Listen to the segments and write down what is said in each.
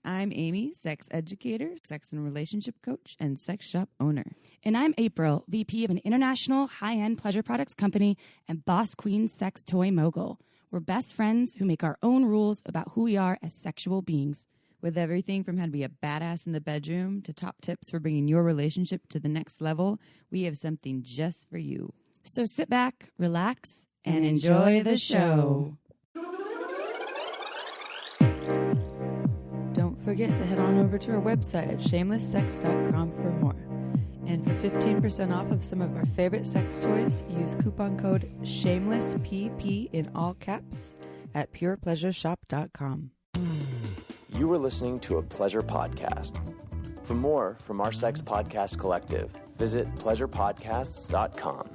I'm Amy, sex educator, sex and relationship coach, and sex shop owner. And I'm April, VP of an international high-end pleasure products company and boss queen sex toy mogul. We're best friends who make our own rules about who we are as sexual beings. With everything from how to be a badass in the bedroom to top tips for bringing your relationship to the next level, we have something just for you. So sit back, relax, and enjoy the show. Don't forget to head on over to our website at shamelesssex.com for more. And for 15% off of some of our favorite sex toys, use coupon code SHAMELESSPP in all caps at purepleasureshop.com. You are listening to a pleasure podcast. For more from our sex podcast collective, visit pleasurepodcasts.com.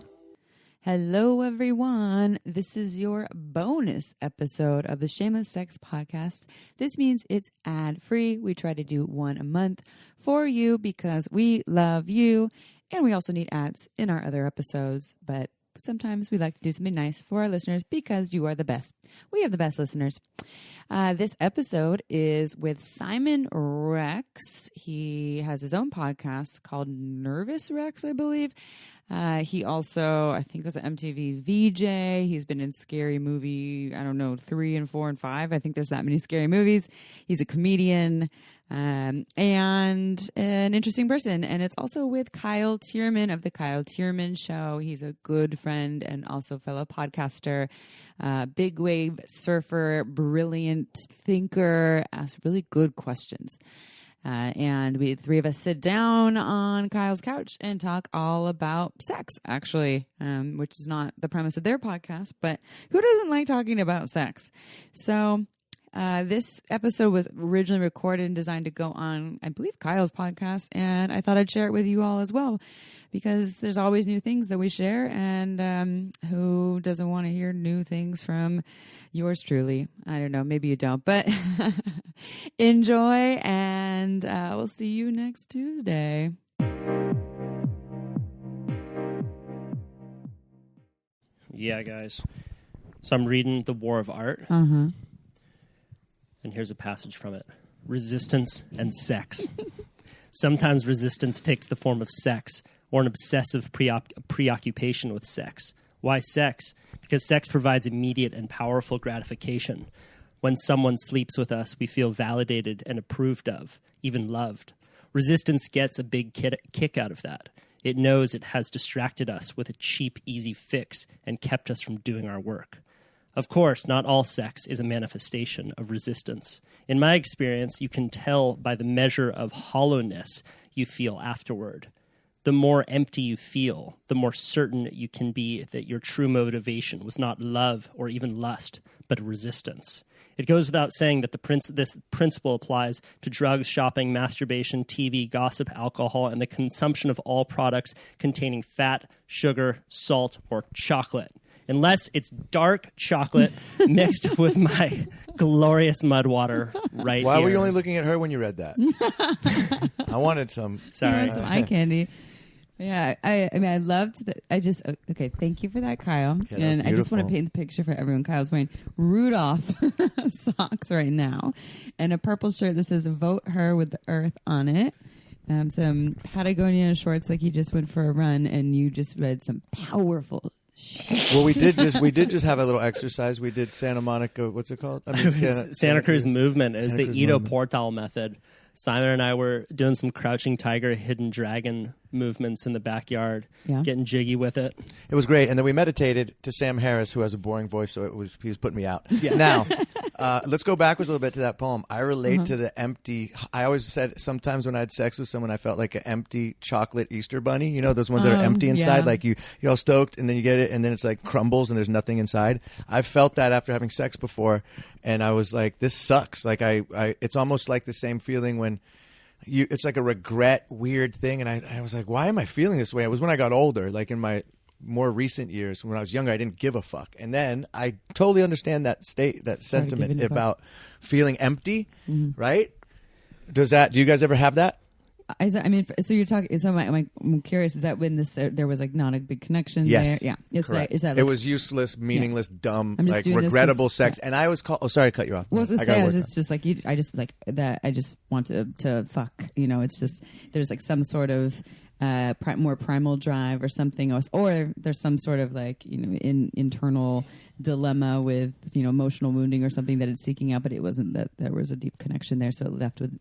Hello, everyone. This is your bonus episode of the Shameless Sex Podcast. This means it's ad-free. We try to do one a month for you because we love you, and we also need ads in our other episodes, but sometimes we like to do something nice for our listeners because you are the best. We have the best listeners. This episode is with Simon Rex. He has his own podcast called Nervous Rex, I believe. He also, I think, was an MTV VJ. He's been in Scary Movie, 3 and 4 and 5. I think there's that many scary movies. He's a comedian and an interesting person. And it's also with Kyle Thiermann of the Kyle Thiermann Show. He's a good friend and also fellow podcaster, big wave surfer, brilliant thinker, asks really good questions. And we three of us sit down on Kyle's couch and talk all about sex, actually, which is not the premise of their podcast, but who doesn't like talking about sex? So this episode was originally recorded and designed to go on, I believe, Kyle's podcast, and I thought I'd share it with you all as well, because there's always new things that we share, and who doesn't want to hear new things from yours truly? I don't know, maybe you don't, but enjoy, and we'll see you next Tuesday. Yeah, guys. So I'm reading The War of Art, Uh-huh. and here's a passage from it. Resistance and sex. Sometimes resistance takes the form of sex, or an obsessive preoccupation with sex. Why sex? Because sex provides immediate and powerful gratification. When someone sleeps with us, we feel validated and approved of, even loved. Resistance gets a big kick out of that. It knows it has distracted us with a cheap, easy fix and kept us from doing our work. Of course, not all sex is a manifestation of resistance. In my experience, you can tell by the measure of hollowness you feel afterward. The more empty you feel, the more certain you can be that your true motivation was not love or even lust, but resistance. It goes without saying that this principle applies to drugs, shopping, masturbation, TV, gossip, alcohol, and the consumption of all products containing fat, sugar, salt, or chocolate. Unless it's dark chocolate mixed with my glorious mud water right Why here. were you only looking at her when you read that? I wanted some. Sorry. You want some eye candy. Yeah, I mean, I loved that. Okay, thank you for that, Kyle. Yeah, that and I just want to beautiful. paint the picture for everyone. Kyle's wearing Rudolph socks right now and a purple shirt that says "Vote Her" with the earth on it. Some Patagonia shorts like you just went for a run, and you just read some powerful shit. Well, we did just have a little exercise. We did Santa Monica. What's it called? I mean, Santa Cruz movement is Santa the Cruz Ito movement. Portal method. Simon and I were doing some crouching tiger, hidden dragon movements in the backyard, Yeah. getting jiggy with it. It was great, and then we meditated to Sam Harris, who has a boring voice, so he was putting me out. Yeah. Now, let's go backwards a little bit to that poem. I relate to the empty. I always said sometimes when I had sex with someone, I felt like an empty chocolate Easter bunny. You know those ones that are empty inside, yeah. like you're all stoked, and then you get it, and then it's like crumbles, and there's nothing inside. I felt that after having sex before, and I was like, this sucks. Like it's almost like the same feeling when. It's like a regret, weird thing, and I was like, why am I feeling this way? It was when I got older, like in my more recent years. When I was younger, I didn't give a fuck, and then I totally understand that sentiment giving a fuck. about feeling empty, right? Do you guys ever have that? I mean, so you're talking. So I'm curious. Is that when there was like not a big connection? Yes. There? Yeah. Correct. Is that it was useless, meaningless, dumb, I'm just like doing this regrettable 'cause- sex. And I was called. Oh, sorry, to cut you off. Well, I was gonna I say, gotta I was work just like you. I just like that. I just want to fuck. You know, it's just there's like some sort of more primal drive or something else, or there's some sort of like internal dilemma with emotional wounding or something that it's seeking out, but it wasn't that there was a deep connection there, so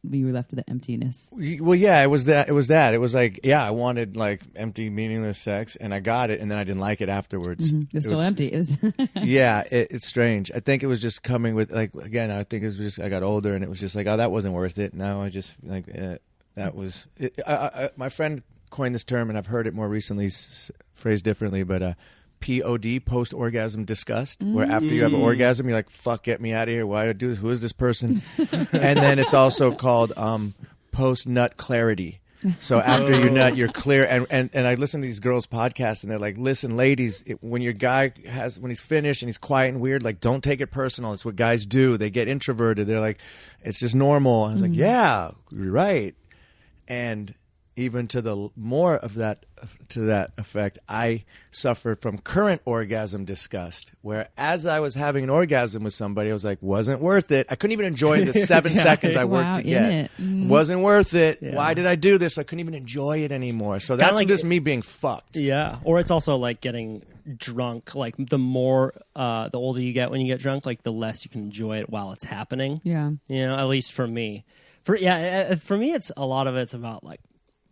we were left with the emptiness. Well, yeah, it was that. It was like, yeah, I wanted like empty, meaningless sex, and I got it, and then I didn't like it afterwards. It's still empty. Yeah, it's strange. I think it was just coming with like again. I think it was just I got older, and it was just like, oh, that wasn't worth it. Now I just like that was. My friend coined this term, and I've heard it more recently phrased differently, but POD, post-orgasm disgust, where after you have an orgasm, you're like, fuck, get me out of here. Why do I do this? Who is this person? And then it's also called post-nut clarity. So after you nut, you're clear. And I listen to these girls' podcasts, and they're like, listen, ladies, when your guy when he's finished and he's quiet and weird, like, don't take it personal. It's what guys do. They get introverted. They're like, it's just normal. I was like, yeah, you're right. And even to the more of that, to that effect, I suffered from current orgasm disgust, where as I was having an orgasm with somebody, I was like, wasn't worth it. I couldn't even enjoy the 7 seconds I worked to get. Wasn't worth it. Yeah. Why did I do this? I couldn't even enjoy it anymore. So that's like, just me being fucked. Yeah. Or it's also like getting drunk. Like the more, the older you get when you get drunk, like the less you can enjoy it while it's happening. Yeah. At least for me. For me, it's a lot of it's about like,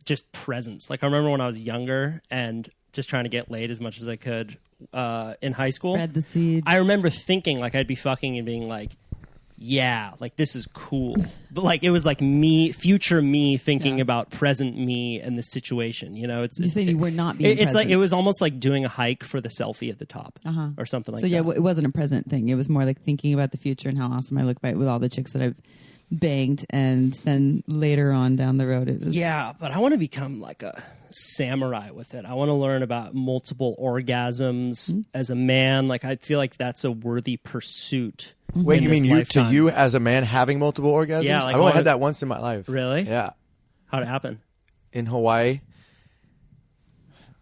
just presence. Like I remember when I was younger and just trying to get laid as much as I could in high school. Spread the seed. I remember thinking like I'd be fucking and being like, yeah, like this is cool. But like it was like me, future me thinking about present me and the situation. You said you were not being it's present. like it was almost like doing a hike for the selfie at the top or something like that. So yeah, it wasn't a present thing. It was more like thinking about the future and how awesome I look with all the chicks that I've banged, and then later on down the road it was but I want to become like a samurai with it. I want to learn about multiple orgasms as a man. Like I feel like that's a worthy pursuit. Wait, you mean you as a man having multiple orgasms? Yeah, like I've only had that once in my life. Really? Yeah. How'd it happen? In Hawaii.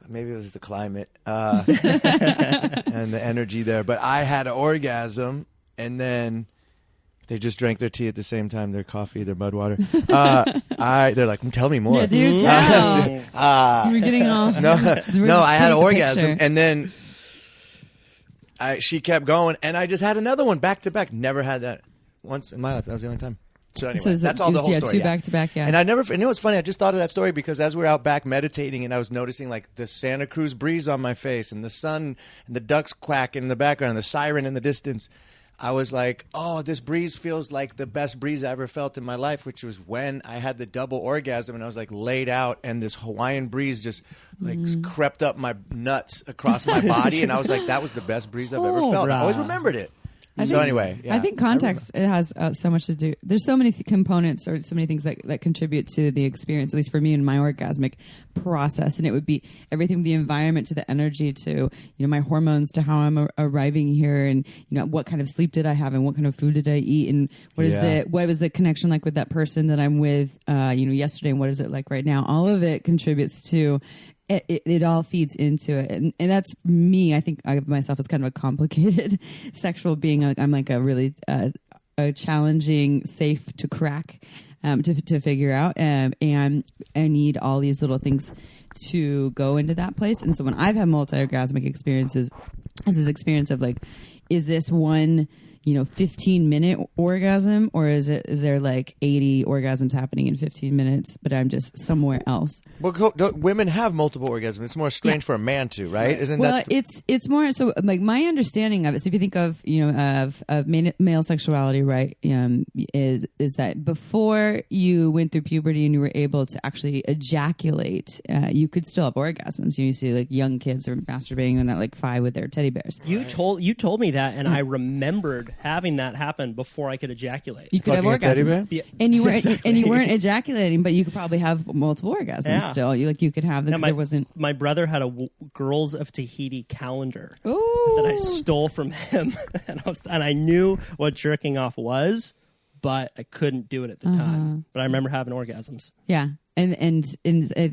Maybe it was the climate and the energy there, but I had an orgasm, and then they just drank their tea at the same time, their coffee, their mud water. They're like, tell me more. Yeah, dude, tell. We're getting all... No, I had an orgasm, and then she kept going, and I just had another one back to back. Never had that once in my life. That was the only time. So anyway, that's all the whole story. Two back to back, yeah. And you know what's funny? I just thought of that story because as we were out back meditating, and I was noticing like the Santa Cruz breeze on my face, and the sun, and the ducks quacking in the background, and the siren in the distance, I was like, oh, this breeze feels like the best breeze I ever felt in my life, which was when I had the double orgasm and I was like laid out, and this Hawaiian breeze just like crept up my nuts across my body. And I was like, that was the best breeze I've ever felt. I always remembered it. I think context, it has so much to do. There's so many components or so many things that contribute to the experience, at least for me in my orgasmic process. And it would be everything from the environment to the energy to, my hormones to how I'm arriving here, and, what kind of sleep did I have and what kind of food did I eat, and what was the connection like with that person that I'm with, yesterday, and what is it like right now? All of it contributes to it all feeds into it, and that's me. I think I have myself as kind of a complicated sexual being. I'm like a really a challenging, safe to crack, to figure out, and I need all these little things to go into that place. And so when I've had multi-orgasmic experiences, it's this experience of like, is this one 15-minute orgasm, or is there like 80 orgasms happening in 15 minutes, but I'm just somewhere else? Well, women have multiple orgasms. It's more strange for a man to, right? Isn't that? It's more so like my understanding of it. So if you think of of male sexuality, right, is that before you went through puberty and you were able to actually ejaculate, you could still have orgasms. You see like young kids are masturbating on that like 5 with their teddy bears. You told me that, and I remembered having that happen before I could ejaculate. You could have orgasms, and you weren't ejaculating, but you could probably have multiple orgasms still. You could have them because there wasn't. My brother had a Girls of Tahiti calendar Ooh. that I stole from him, and I knew what jerking off was, but I couldn't do it at the time. But I remember having orgasms. Yeah. And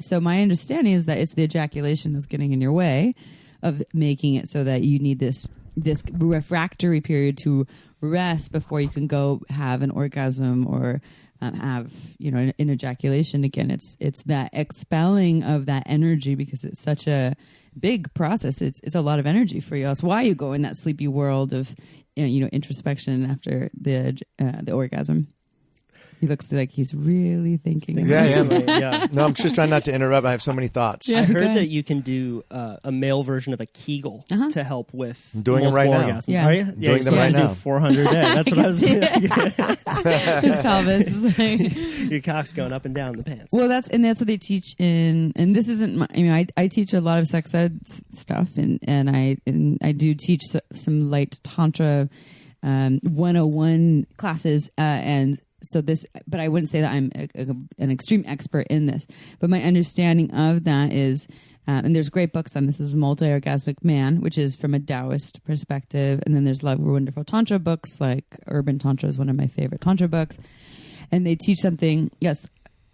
so my understanding is that it's the ejaculation that's getting in your way of making it so that you need this refractory period to rest before you can go have an orgasm or have an ejaculation again. It's that expelling of that energy, because it's such a big process. It's a lot of energy for you. That's why you go in that sleepy world of introspection after the orgasm. He looks like he's really thinking. Yeah, I am. Yeah. No, I'm just trying not to interrupt. I have so many thoughts. Yeah, I go heard ahead. that you can do a male version of a Kegel to help with I'm doing them right multiple now. orgasms. Yeah. Are you? Doing you're them supposed right to do now. 400 a day. That's what I was doing. His pelvis is like... Your cock's going up and down the pants. Well, that's what they teach in, and this isn't my, I teach a lot of sex ed stuff, and I do teach some light tantra 101 classes, and so this, but I wouldn't say that I'm an extreme expert in this, but my understanding of that is, and there's great books on this, is Multi-Orgasmic Man, which is from a Taoist perspective, and then there's wonderful tantra books, like Urban Tantra is one of my favorite tantra books, and they teach something, yes,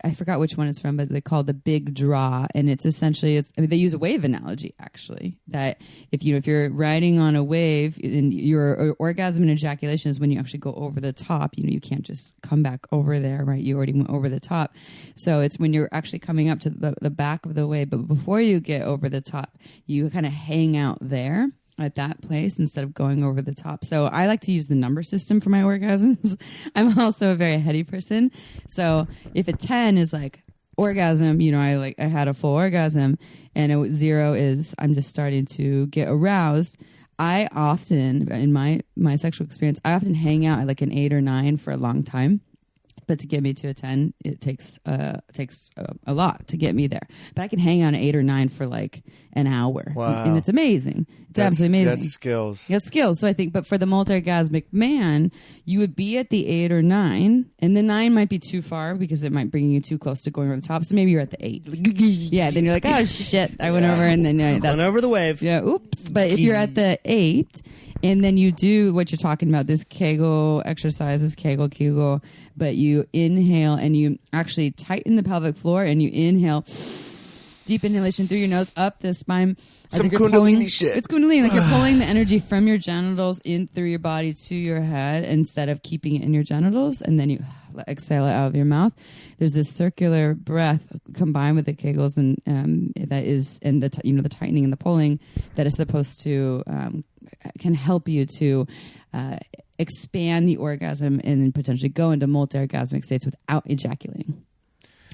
I forgot which one it's from, but they call it the big draw, and it's essentially, they use a wave analogy, actually, that if you're riding on a wave, and your orgasm and ejaculation is when you actually go over the top. You can't just come back over there, right? You already went over the top. So it's when you're actually coming up to the back of the wave, but before you get over the top, you kind of hang out there at that place instead of going over the top. So I like to use the number system for my orgasms. I'm also a very heady person. So if a 10 is like orgasm, I had a full orgasm, and 0 is I'm just starting to get aroused. I often, in my sexual experience, I often hang out at like an 8 or 9 for a long time. But to get me to a 10, it takes a lot to get me there. But I can hang on an 8 or 9 for like an hour. Wow. And it's amazing. It's absolutely amazing. That's skills. That's skills. So I think, but for the multi-orgasmic man, you would be at the 8 or 9, and the 9 might be too far because it might bring you too close to going over the top. So maybe you're at the 8. Yeah, then you're like, oh shit, I went over, and then that's Went over the wave. yeah, oops. But if you're at the 8, and then you do what you're talking about, this Kegel exercise, this Kegel, but you inhale and you actually tighten the pelvic floor, and you inhale, deep inhalation through your nose, up the spine. Some You're Kundalini shit. It's Kundalini. Like you're pulling the energy from your genitals in through your body to your head instead of keeping it in your genitals, and then you exhale it out of your mouth. There's this circular breath combined with the Kegels, and the tightening and the pulling that is supposed to can help you to expand the orgasm and then potentially go into multi-orgasmic states without ejaculating.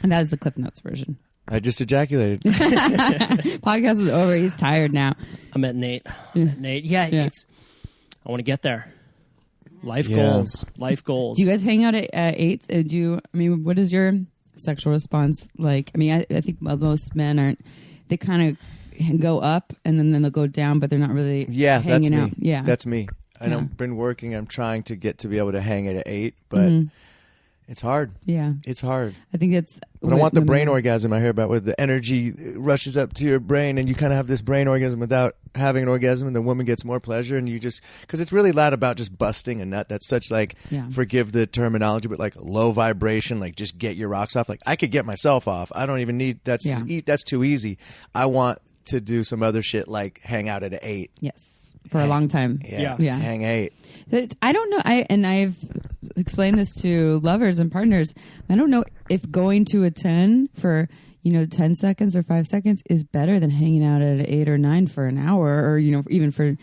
And that is the Cliff Notes version. I just ejaculated. Podcast is over. He's tired now. I'm at Nate. Yeah. I want to get there. Life goals. Do you guys hang out at 8? What is your sexual response like? I think most men aren't. They kind of go up and then they'll go down, but they're not really hanging out. Yeah, that's me. I've been working. I'm trying to get to be able to hang at 8, but it's hard. Yeah, it's hard. I think it's. But I want the brain orgasm I hear about, where the energy rushes up to your brain, and you kind of have this brain orgasm without having an orgasm, and the woman gets more pleasure, and you just, because it's really loud about just busting a nut. That's such forgive the terminology, but like low vibration, like just get your rocks off. Like I could get myself off. I don't even need that's too easy. I want to do some other shit like hang out at 8. Yes. For a long time. Yeah. Hang 8. I don't know. I've explained this to lovers and partners. I don't know if going to a 10 for 10 seconds or 5 seconds is better than hanging out at an 8 or 9 for an hour, or even for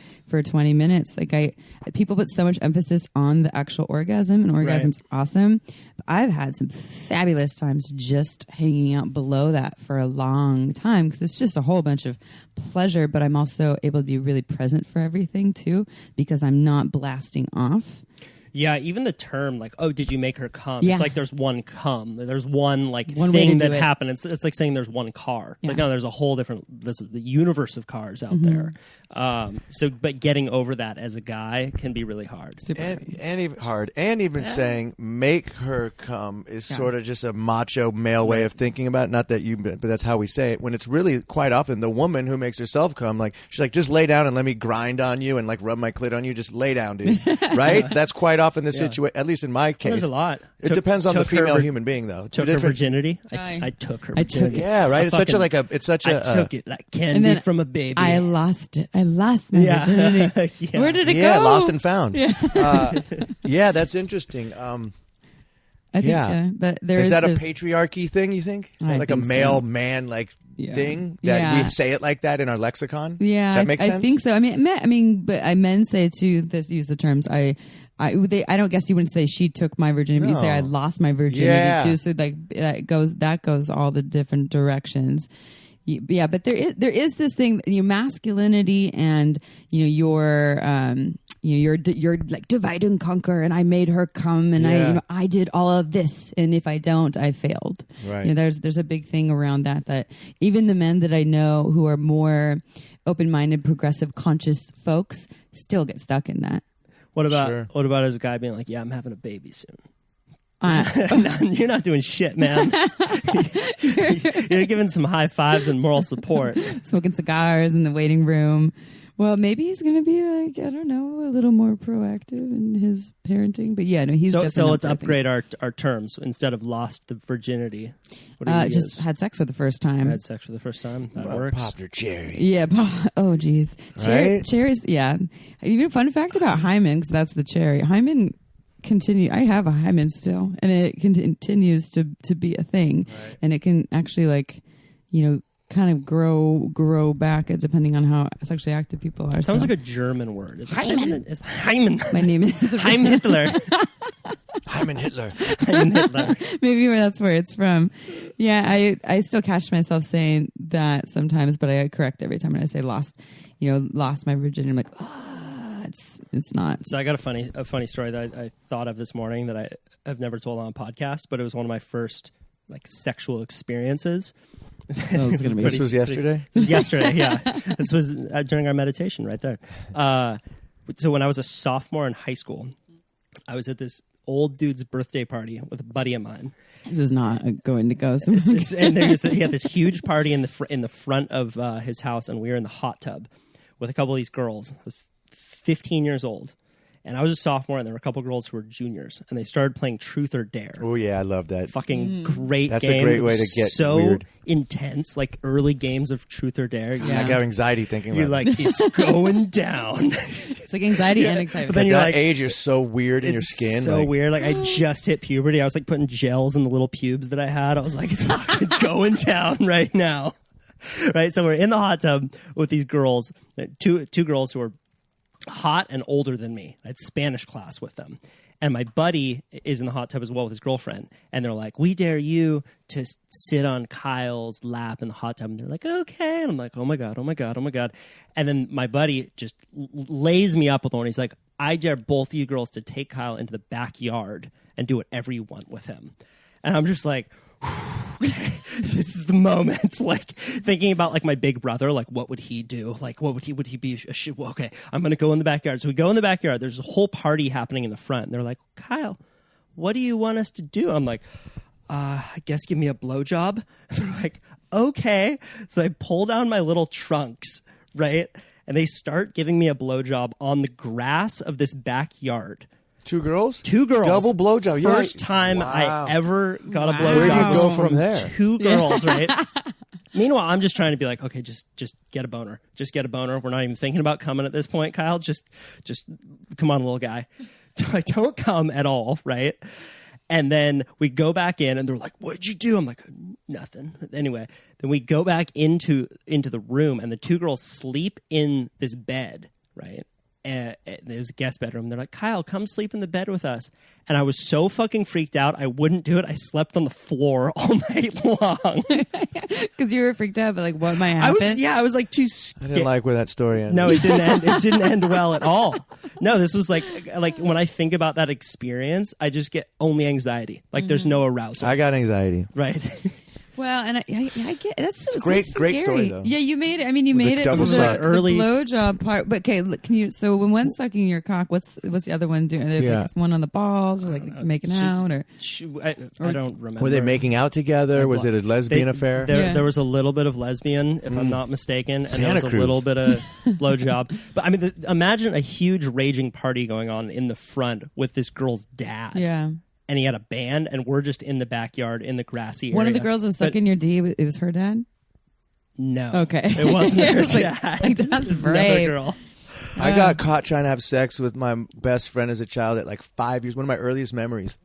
20 minutes. Like people put so much emphasis on the actual orgasm, and orgasm's awesome. But I've had some fabulous times just hanging out below that for a long time, because it's just a whole bunch of pleasure, but I'm also able to be really present for everything too, because I'm not blasting off. Yeah, even the term like, oh, did you make her come? Yeah. It's like there's one come. There's one way thing to that do it. happened. It's like saying there's one car. It's like, no, there's a whole there's the universe of cars out there. But getting over that as a guy can be really hard. Super And even hard. And even saying make her come is sort of just a macho male way of thinking about it. Not that but that's how we say it. When it's really quite often the woman who makes herself come, like she's like, just lay down and let me grind on you and like rub my clit on you. Just lay down, dude. Right? That's quite right off in the situation. At least in my case, There's a lot. It depends on the took her female human being, though. Took her virginity. I took her virginity. Yeah, right. I took it like candy from a baby. I lost it. I lost my virginity. Yeah. Where did it go? Yeah, lost and found. Yeah, yeah, that's interesting. I think, but is that a patriarchy thing? You think? Is that I like a think male so. man thing that we say it like that in our lexicon? Yeah, does that make sense? I think so. I mean, but men say too. Use the terms. I don't guess you wouldn't say she took my virginity. But you say I lost my virginity too. So like that goes all the different directions. Yeah, but there is this thing, masculinity and your you're like divide and conquer, and I made her come, and I did all of this, and if I don't, I failed. Right. There's a big thing around that even the men that I know who are more open-minded, progressive, conscious folks still get stuck in that. What about as a guy being like, yeah, I'm having a baby soon? You're not doing shit, man. You're giving some high fives and moral support. Smoking cigars in the waiting room. Well, maybe he's going to be like, I don't know, a little more proactive in his parenting. But yeah, no, he's definitely so let's upgrade our terms. Instead of lost the virginity, what do you just had sex for the first time. Had sex for the first time. That works. Popped her cherry. Yeah. Oh, geez. Right? Cherries, yeah. Even a fun fact about hymen, because that's the cherry. Hymen I have a hymen still, and it continues to be a thing. Right. And it can actually kind of grow back depending on how sexually active people are. Sounds like a German word. It's Hymen. It's Hymen. My name is Heim Hitler. Hymen Hitler. Hymen Hitler. Maybe that's where it's from. Yeah, I still catch myself saying that sometimes, but I correct every time when I say lost my virginity. I'm like, it's not. So I got a funny story that I thought of this morning that I've never told on a podcast, but it was one of my first sexual experiences. This was yesterday? This was yesterday, yeah. This was during our meditation right there. So when I was a sophomore in high school, I was at this old dude's birthday party with a buddy of mine. This is not going to go somewhere. And he had this huge party in the front of his house, and we were in the hot tub with a couple of these girls. I was 15 years old. And I was a sophomore, and there were a couple girls who were juniors, and they started playing Truth or Dare. Oh yeah, I love that. Fucking great That's game. A great way to get so weird. Intense, like early games of Truth or Dare. Yeah. I got anxiety thinking about it. You're like, it's going down. It's like anxiety and excitement. But then at that age, you're so weird in your skin. So weird. Like I just hit puberty. I was like putting gels in the little pubes that I had. I was like, it's fucking going down right now. Right. So we're in the hot tub with these girls, two girls who are hot and older than me. I had Spanish class with them. And my buddy is in the hot tub as well with his girlfriend. And they're like, we dare you to sit on Kyle's lap in the hot tub. And they're like, okay. And I'm like, oh my God, oh my God, oh my God. And then my buddy just lays me up with one. He's like, I dare both of you girls to take Kyle into the backyard and do whatever you want with him. And I'm just like, this is the moment. Like thinking about like my big brother, like what would he do? Like would he be a shit? Well, okay, I'm gonna go in the backyard. So we go in the backyard. There's a whole party happening in the front. And they're like, Kyle, what do you want us to do? I'm like, I guess give me a blowjob. They're like, okay. So they pull down my little trunks, right? And they start giving me a blowjob on the grass of this backyard. Two girls? Double blowjob. First time I ever got a blowjob. Where do you go from there? Two girls, right? Meanwhile, I'm just trying to be like, okay, just get a boner. Just get a boner. We're not even thinking about coming at this point, Kyle. Just come on, little guy. So I don't come at all, right? And then we go back in, and they're like, what'd you do? I'm like, nothing. Anyway, then we go back into the room, and the two girls sleep in this bed, right? And it was a guest bedroom. They're like, Kyle, come sleep in the bed with us. And I was so fucking freaked out, I wouldn't do it. I slept on the floor all night long. Because you were freaked out, but like, what might happen? I was like too scared. I didn't like where that story ended. No, it didn't end. It didn't end well at all. No, this was like when I think about that experience, I just get only anxiety. Like there's no arousal. I got anxiety. Right. Well, and I get that's It's a great scary. story though. Yeah, you made it. I mean, you With made the it to double the suck. Early- blowjob part. But okay, look, can you? So when one's sucking your cock, what's the other one doing? Are they Yeah. like one on the balls or like making out or? I don't remember. Were they making out together? Was it a lesbian affair? There was a little bit of lesbian, if I'm not mistaken, and Santa there was a Cruz. little bit of blowjob. But I mean, imagine a huge raging party going on in the front with this girl's dad. Yeah. And he had a band, and we're just in the backyard in the grassy area. One of the girls was sucking your D. It was her dad. No. Okay. It wasn't her Like, dad. like, that's It was another brave. girl. I got caught trying to have sex with my best friend as a child at like 5 years. One of my earliest memories.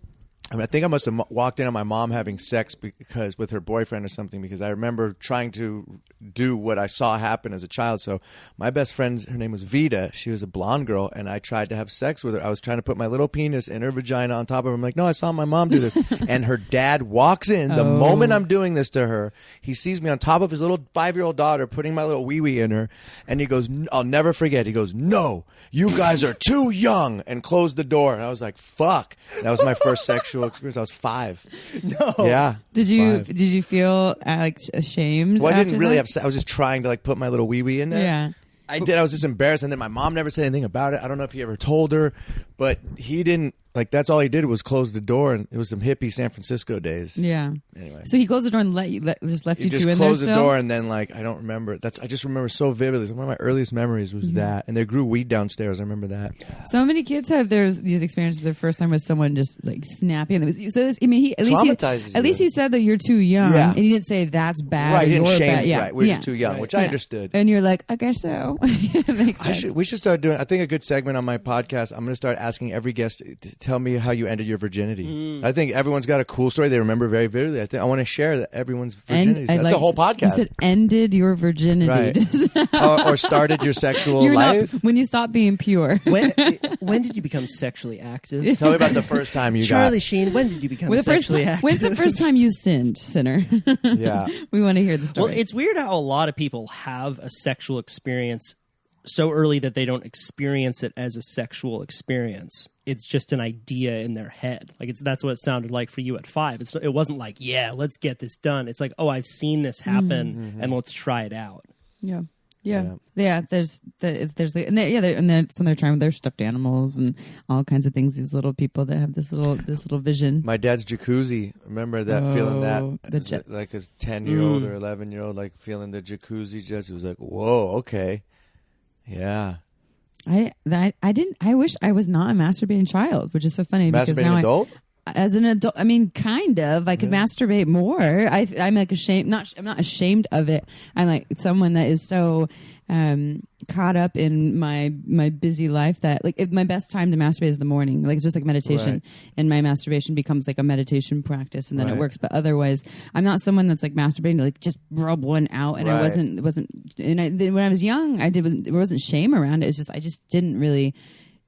I mean, I think I must have walked in on my mom having sex because with her boyfriend or something, because I remember trying to do what I saw happen as a child. So my best friend, her name was Vida. She was a blonde girl, and I tried to have sex with her. I was trying to put my little penis in her vagina on top of her. I'm like, no, I saw my mom do this. And her dad walks in. The moment I'm doing this to her, he sees me on top of his little 5-year-old daughter putting my little wee-wee in her. And he goes, I'll never forget. He goes, no, you guys are too young, and closed the door. And I was like, fuck. That was my first sexual experience. I was 5. No. Yeah. Did you 5. did you feel like ashamed? Well, I didn't after really that? have sex. I was just trying to like put my little wee-wee in there. Yeah. I did. I was just embarrassed, and then my mom never said anything about it. I don't know if he ever told her, but he didn't. Like, that's all he did was close the door, and it was some hippie San Francisco days. Yeah. Anyway. So he closed the door and just left He you just two in there closed the still? door, and then like I don't remember. I just remember so vividly. One of my earliest memories was that, and they grew weed downstairs. I remember that. So many kids have these experiences. Their first time with someone just like snapping. So this, I mean, he Traumatizes at least you. he said that you're too young, Yeah. and he didn't say that's bad. Right, or he didn't you're shame. bad. Yeah, Right, we're yeah. just too young, which I understood. And you're like, I guess so. It makes sense. We should start doing. I think a good segment on my podcast. I'm going to start asking every guest to tell me how you ended your virginity. I think everyone's got a cool story they remember very vividly. I want to share that everyone's virginity. That's a whole podcast. You said ended your virginity, Right. or started your sexual You're life. when you stopped being pure. When did you become sexually active? Tell me about the first time you Charlie got. Sheen, when did you become When's sexually active? the first time you sinned, sinner? Yeah. We want to hear the story. Well, it's weird how a lot of people have a sexual experience so early that they don't experience it as a sexual experience. It's just an idea in their head. Like that's what it sounded like for you at 5. It wasn't like, yeah, let's get this done. It's like, oh, I've seen this happen, and let's try it out. Yeah. There's and that's when they're trying with their stuffed animals and all kinds of things. These little people that have this little vision. My dad's jacuzzi. Remember that feeling that the jets. like as 10-year-old or 11-year-old, like feeling the jacuzzi jets. It was like, whoa, okay, yeah. I wish I was not a masturbating child, which is so funny because Masturbating now adult. as an adult, I mean, kind of. I could masturbate more. I'm like ashamed. I'm not ashamed of it. I'm like someone that is so caught up in my busy life that like my best time to masturbate is the morning. Like it's just like meditation, Right. and my masturbation becomes like a meditation practice, and then it Right. works. But otherwise, I'm not someone that's like masturbating to like just rub one out. And Right. I wasn't. And when I was young, there wasn't shame around it. It's just I just didn't really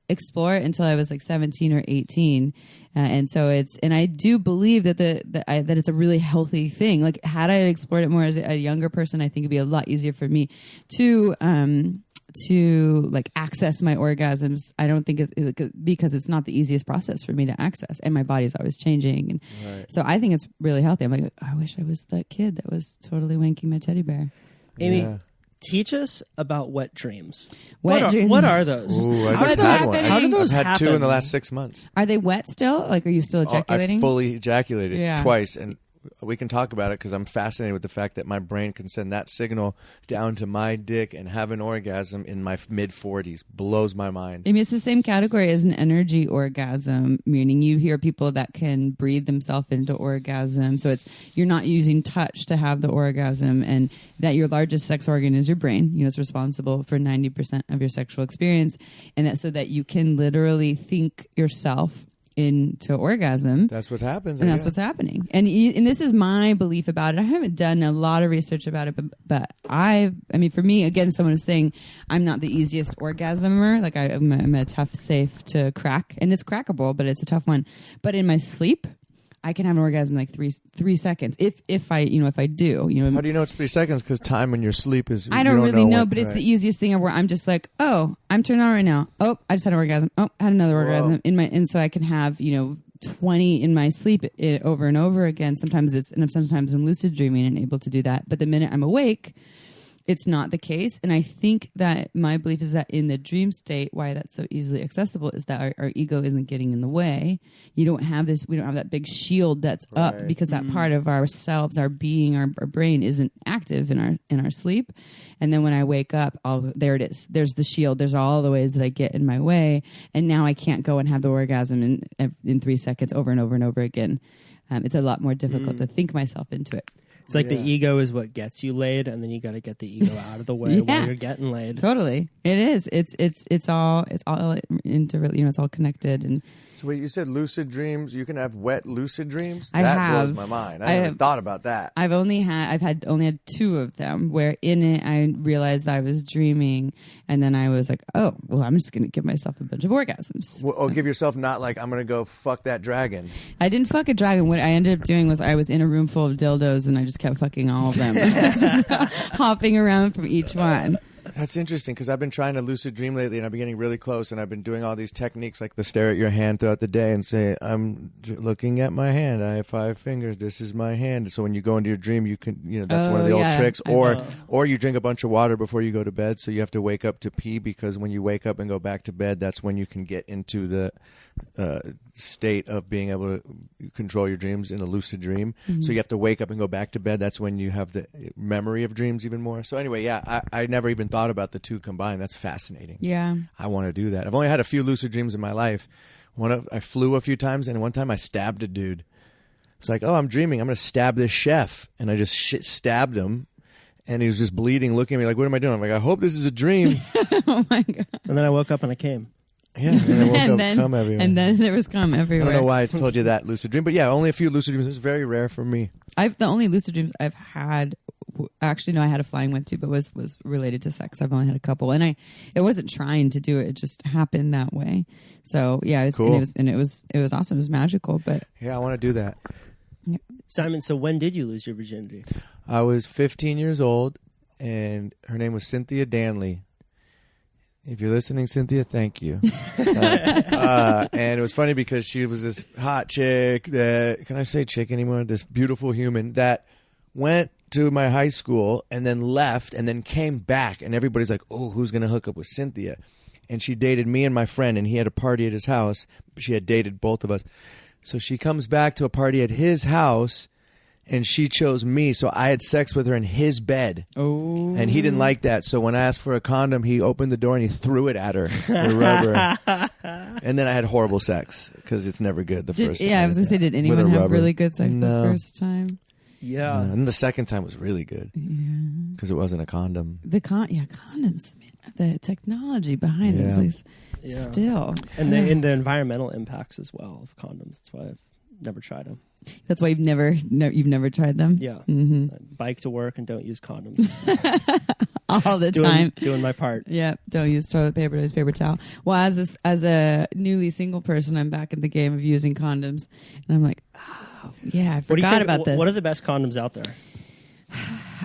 explore it until I was like 17 or 18. And so I do believe that that it's a really healthy thing. Like had I explored it more as a younger person, I think it'd be a lot easier for me to like access my orgasms. I don't think because it's not the easiest process for me to access, and my body's always changing. And Right. so I think it's really healthy. I'm like, I wish I was that kid that was totally wanking my teddy bear. Amy, Yeah. teach us about wet dreams. Wet dreams. What are those? Ooh, I How just do had those one. happen? How do those I've had 2 in happen? the last 6 months. Are they wet still? Like, are you still ejaculating? I fully ejaculated Yeah. twice, and we can talk about it because I'm fascinated with the fact that my brain can send that signal down to my dick and have an orgasm in my mid-40s. Blows my mind. I mean, it's the same category as an energy orgasm, meaning you hear people that can breathe themselves into orgasm. So you're not using touch to have the orgasm, and that your largest sex organ is your brain. You know, it's responsible for 90% of your sexual experience, and that so that you can literally think yourself into orgasm. That's what happens. And that's what's happening. And this is my belief about it. I haven't done a lot of research about it, but I mean, for me, again, someone was saying I'm not the easiest orgasmer. Like I'm a tough safe to crack, and it's crackable, but it's a tough one. But in my sleep, I can have an orgasm in like three seconds if I do. How do you know it's 3 seconds? Because time when you're asleep is. I don't really know, what- but it's right. the easiest thing where I'm just like, oh, I'm turned on right now. Oh, I just had an orgasm. Oh, I had another orgasm in my, and so I can have 20 in my sleep over and over again. Sometimes I'm lucid dreaming and able to do that. But the minute I'm awake, it's not the case. And I think that my belief is that in the dream state, why that's so easily accessible is that our ego isn't getting in the way. We don't have that big shield that's up because that part of ourselves, our being, our brain isn't active in our sleep. And then when I wake up, there it is. There's the shield. There's all the ways that I get in my way. And now I can't go and have the orgasm in 3 seconds over and over and over again. It's a lot more difficult to think myself into it. It's like the ego is what gets you laid, and then you got to get the ego out of the way while you're getting laid. Totally, it is. It's all it's all connected. And so wait, you said lucid dreams. You can have wet lucid dreams. That blows my mind. I haven't thought about that. I've only had 2 of them where in it I realized I was dreaming, and then I was like, oh well, I'm just gonna give myself a bunch of orgasms. Well, give yourself not like I'm gonna go fuck that dragon. I didn't fuck a dragon. What I ended up doing was I was in a room full of dildos, and I just kept fucking all of them, hopping around from each one. That's interesting because I've been trying to lucid dream lately, and I've been getting really close, and I've been doing all these techniques like the stare at your hand throughout the day and say, I'm looking at my hand. I have 5 fingers. This is my hand. So when you go into your dream, you can, that's one of the old tricks. Or you drink a bunch of water before you go to bed, so you have to wake up to pee because when you wake up and go back to bed, that's when you can get into the state of being able to control your dreams in a lucid dream. Mm-hmm. So you have to wake up and go back to bed. That's when you have the memory of dreams even more. So anyway, I never even thought about the 2 combined. That's fascinating. Yeah. I want to do that. I've only had a few lucid dreams in my life. I flew a few times, and one time I stabbed a dude. It's like, oh, I'm dreaming. I'm going to stab this chef. And I just stabbed him. And he was just bleeding, looking at me like, what am I doing? I'm like, I hope this is a dream. Oh, my God. And then I woke up and I came. Yeah, and then I woke up, cum everywhere. And then there was cum everywhere. I don't know why I told you that lucid dream, but yeah, only a few lucid dreams. It's very rare for me. The only lucid dreams I've had, actually, no, I had a flying one too, but was related to sex. I've only had a couple, and it wasn't trying to do it; it just happened that way. So yeah, it's cool. And it was awesome. It was magical. But yeah, I want to do that. Yeah. Simon, so when did you lose your virginity? I was 15 years old, and her name was Cynthia Danley. If you're listening, Cynthia, thank you. And it was funny because she was this hot chick that, can I say chick anymore? This beautiful human that went to my high school and then left and then came back. And everybody's like, oh, who's going to hook up with Cynthia? And she dated me and my friend, and he had a party at his house. She had dated both of us. So she comes back to a party at his house, and she chose me, so I had sex with her in his bed. Oh. And he didn't like that, so when I asked for a condom, he opened the door and he threw it at her. The rubber. And then I had horrible sex, because it's never good the first time. Yeah, I was going to say, did anyone have really good sex the first time? Yeah. And the second time was really good. Yeah. Because it wasn't a condom. Condoms. The technology behind it is still. And the environmental impacts as well of condoms. That's why I've never tried them. That's why you've never tried them? Yeah. Mm-hmm. I bike to work and don't use condoms. All the time. Doing my part. Yeah. Don't use toilet paper, use paper towel. Well, as a newly single person, I'm back in the game of using condoms. And I'm like, oh, yeah, I forgot about this. What are the best condoms out there?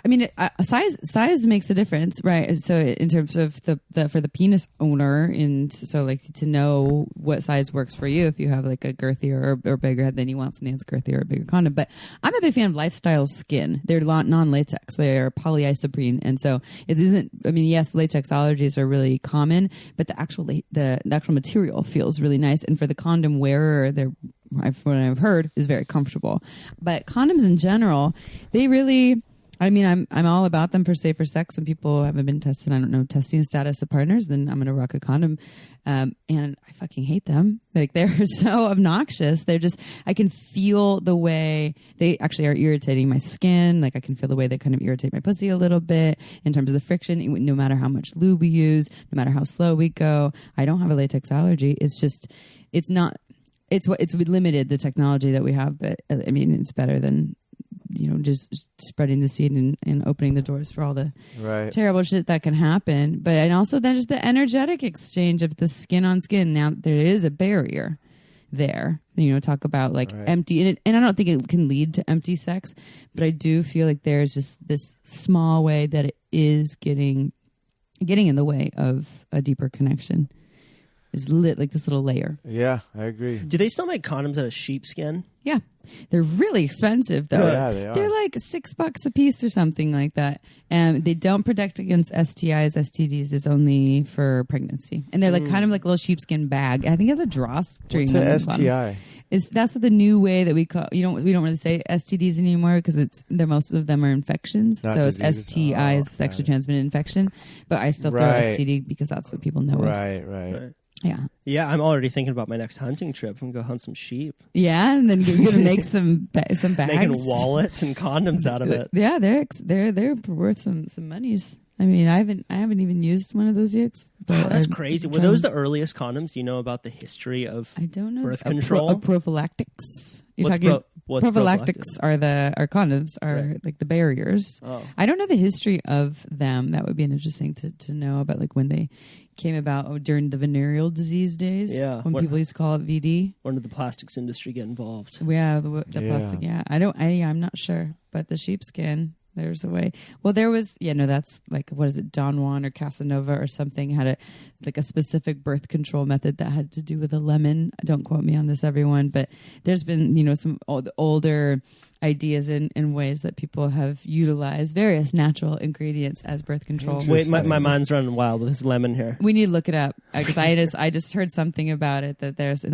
I mean, size makes a difference, right? So in terms of for the penis owner, and so like to know what size works for you. If you have like a girthier or bigger head, then you want something that's girthier or bigger condom. But I'm a big fan of Lifestyle Skin. They're non-latex. They are polyisoprene, and so it isn't. I mean, yes, latex allergies are really common, but the actual material feels really nice. And for the condom wearer, from what I've heard, is very comfortable. But condoms in general, they really. I mean, I'm all about them for safer sex. When people haven't been tested, I don't know, testing status of partners, then I'm going to rock a condom. And I fucking hate them. Like, they're so obnoxious. I can feel the way they actually are irritating my skin. Like, I can feel the way they kind of irritate my pussy a little bit in terms of the friction. No matter how much lube we use, no matter how slow we go, I don't have a latex allergy. It's limited, the technology that we have. But I mean, it's better than, just spreading the seed and opening the doors for all the terrible shit that can happen. But and also then just the energetic exchange of the skin on skin. Now there is a barrier there. Talk about like empty, and I don't think it can lead to empty sex, but I do feel like there's just this small way that it is getting in the way of a deeper connection. is lit like this little layer. Yeah, I agree. Do they still make condoms out of sheepskin? Yeah. They're really expensive, though. Yeah, they are. They're like $6 a piece or something like that. And they don't protect against STIs, STDs. It's only for pregnancy. And they're like kind of like a little sheepskin bag. I think it has a drawstring. What's on an the bottom. STI? That's what the new way that we call. We don't really say STDs anymore because most of them are infections. Not so diseases. it's STIs, Oh, sexually transmitted infection. But I still throw Right. STD because that's what people know. Right. Yeah. Yeah, I'm already thinking about my next hunting trip. I'm gonna go hunt some sheep. Yeah, and then you're gonna make some bags, Making wallets and condoms out of it. Yeah, they're worth some monies. I mean, I haven't even used one of those yet. Wow, that's crazy. Were those the earliest condoms? Do you know about the history of I don't know. birth control? Prophylactics. You're What's talking what's prophylactics are condoms are like the barriers. Oh. I don't know the history of them. That would be interesting to know about, like when they came about during the venereal disease days. Yeah. When people used to call it VD. When did the plastics industry get involved? Yeah, the plastic. Yeah, I'm not sure, but the sheepskin. There's a way. Well, there was, that's like, what is it, Don Juan or Casanova or something had a specific birth control method that had to do with a lemon. Don't quote me on this, everyone, but there's been, some older ideas and ways that people have utilized various natural ingredients as birth control. Wait, my mind's running wild with this lemon here. We need to look it up because I just heard something about it that there's,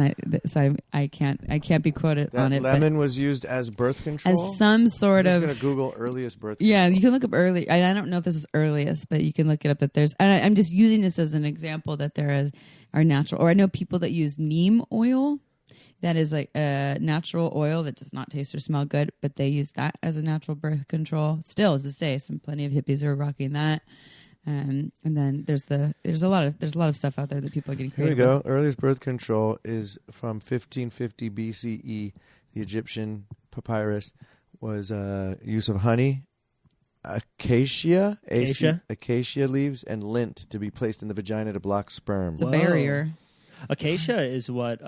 so I can't be quoted That on it. lemon was used as birth control? As some sort I'm of. just going to Google earliest birth control. Yeah, you can look up early. I don't know if this is earliest, but you can look it up that there's. And I'm just using this as an example that there are natural. Or I know people that use neem oil. That is like a natural oil that does not taste or smell good, but they use that as a natural birth control. Still, to this day, plenty of hippies are rocking that. And then there's a lot of stuff out there that people are getting creative. Here we go. Earliest birth control is from 1550 BCE. The Egyptian papyrus was use of honey, acacia leaves, and lint to be placed in the vagina to block sperm. It's a barrier. Acacia is what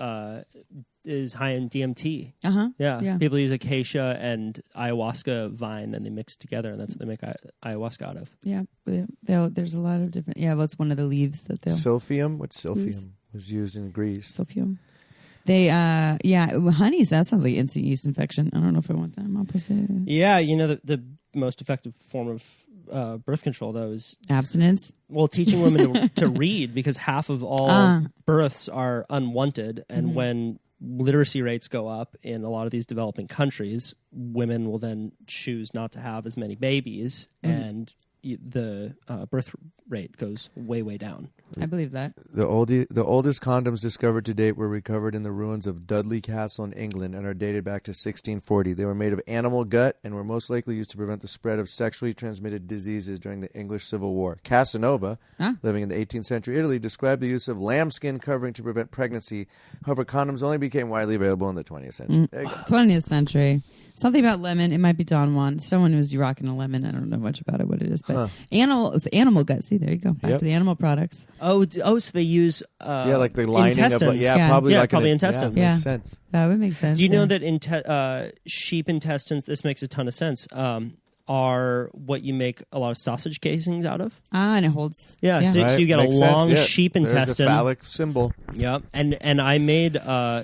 is high in DMT. Yeah. People use acacia and ayahuasca vine, and they mix it together, and that's what they make ayahuasca out of. Yeah, there's a lot of different. Yeah, well, it's one of the leaves that they'll. Silphium. What's silphium? Was used in Greece. Silphium. They honey. That sounds like instant yeast infection. I don't know if I want that. I'm opposite. Yeah, the most effective form of birth control, though, is abstinence. Well, teaching women to read, because half of all births are unwanted, and when literacy rates go up in a lot of these developing countries, women will then choose not to have as many babies, and the birth rate goes way, way down. I believe that. The oldest condoms discovered to date were recovered in the ruins of Dudley Castle in England and are dated back to 1640. They were made of animal gut and were most likely used to prevent the spread of sexually transmitted diseases during the English Civil War. Casanova, living in the 18th century Italy, described the use of lambskin covering to prevent pregnancy. However, condoms only became widely available in the 20th century. There you go. 20th century. Something about lemon. It might be Don Juan. Someone who's rocking a lemon. I don't know much about it, what it is, but it's animal gut. See, there you go. Back to the animal products. Oh, so they use like the lining intestines. of probably intestines. Yeah, makes sense. That would make sense. Do you know that sheep intestines? This makes a ton of sense. Are what you make a lot of sausage casings out of. And it holds. So you get a long sheep intestine. There's a phallic symbol. Yep, and I made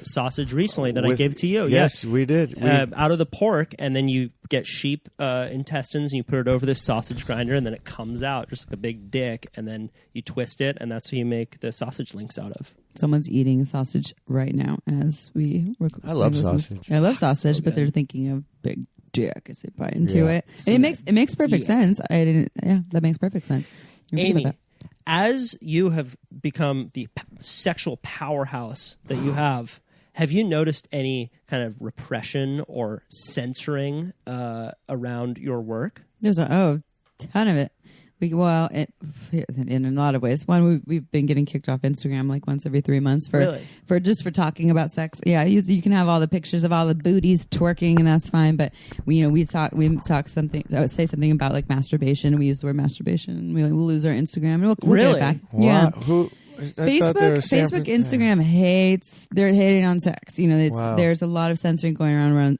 sausage recently that I gave to you. Yes, we did. Out of the pork, and then you get sheep intestines, and you put it over this sausage grinder, and then it comes out just like a big dick, and then you twist it, and that's what you make the sausage links out of. Someone's eating sausage right now as we record. I love sausage. I love sausage, but they're thinking of big dick as they bite into it. And it makes perfect sense. That makes perfect sense. Amy, as you have become the sexual powerhouse that you have you noticed any kind of repression or censoring around your work? There's a ton of it. In a lot of ways. One, we've been getting kicked off Instagram like once every 3 months for talking about sex. Yeah, you can have all the pictures of all the booties twerking, and that's fine. But we talk something. I would say something about like masturbation. We use the word masturbation, and we'll lose our Instagram, and we'll get it back. Wow. Yeah. Facebook, Instagram hates. They're hating on sex. There's a lot of censoring going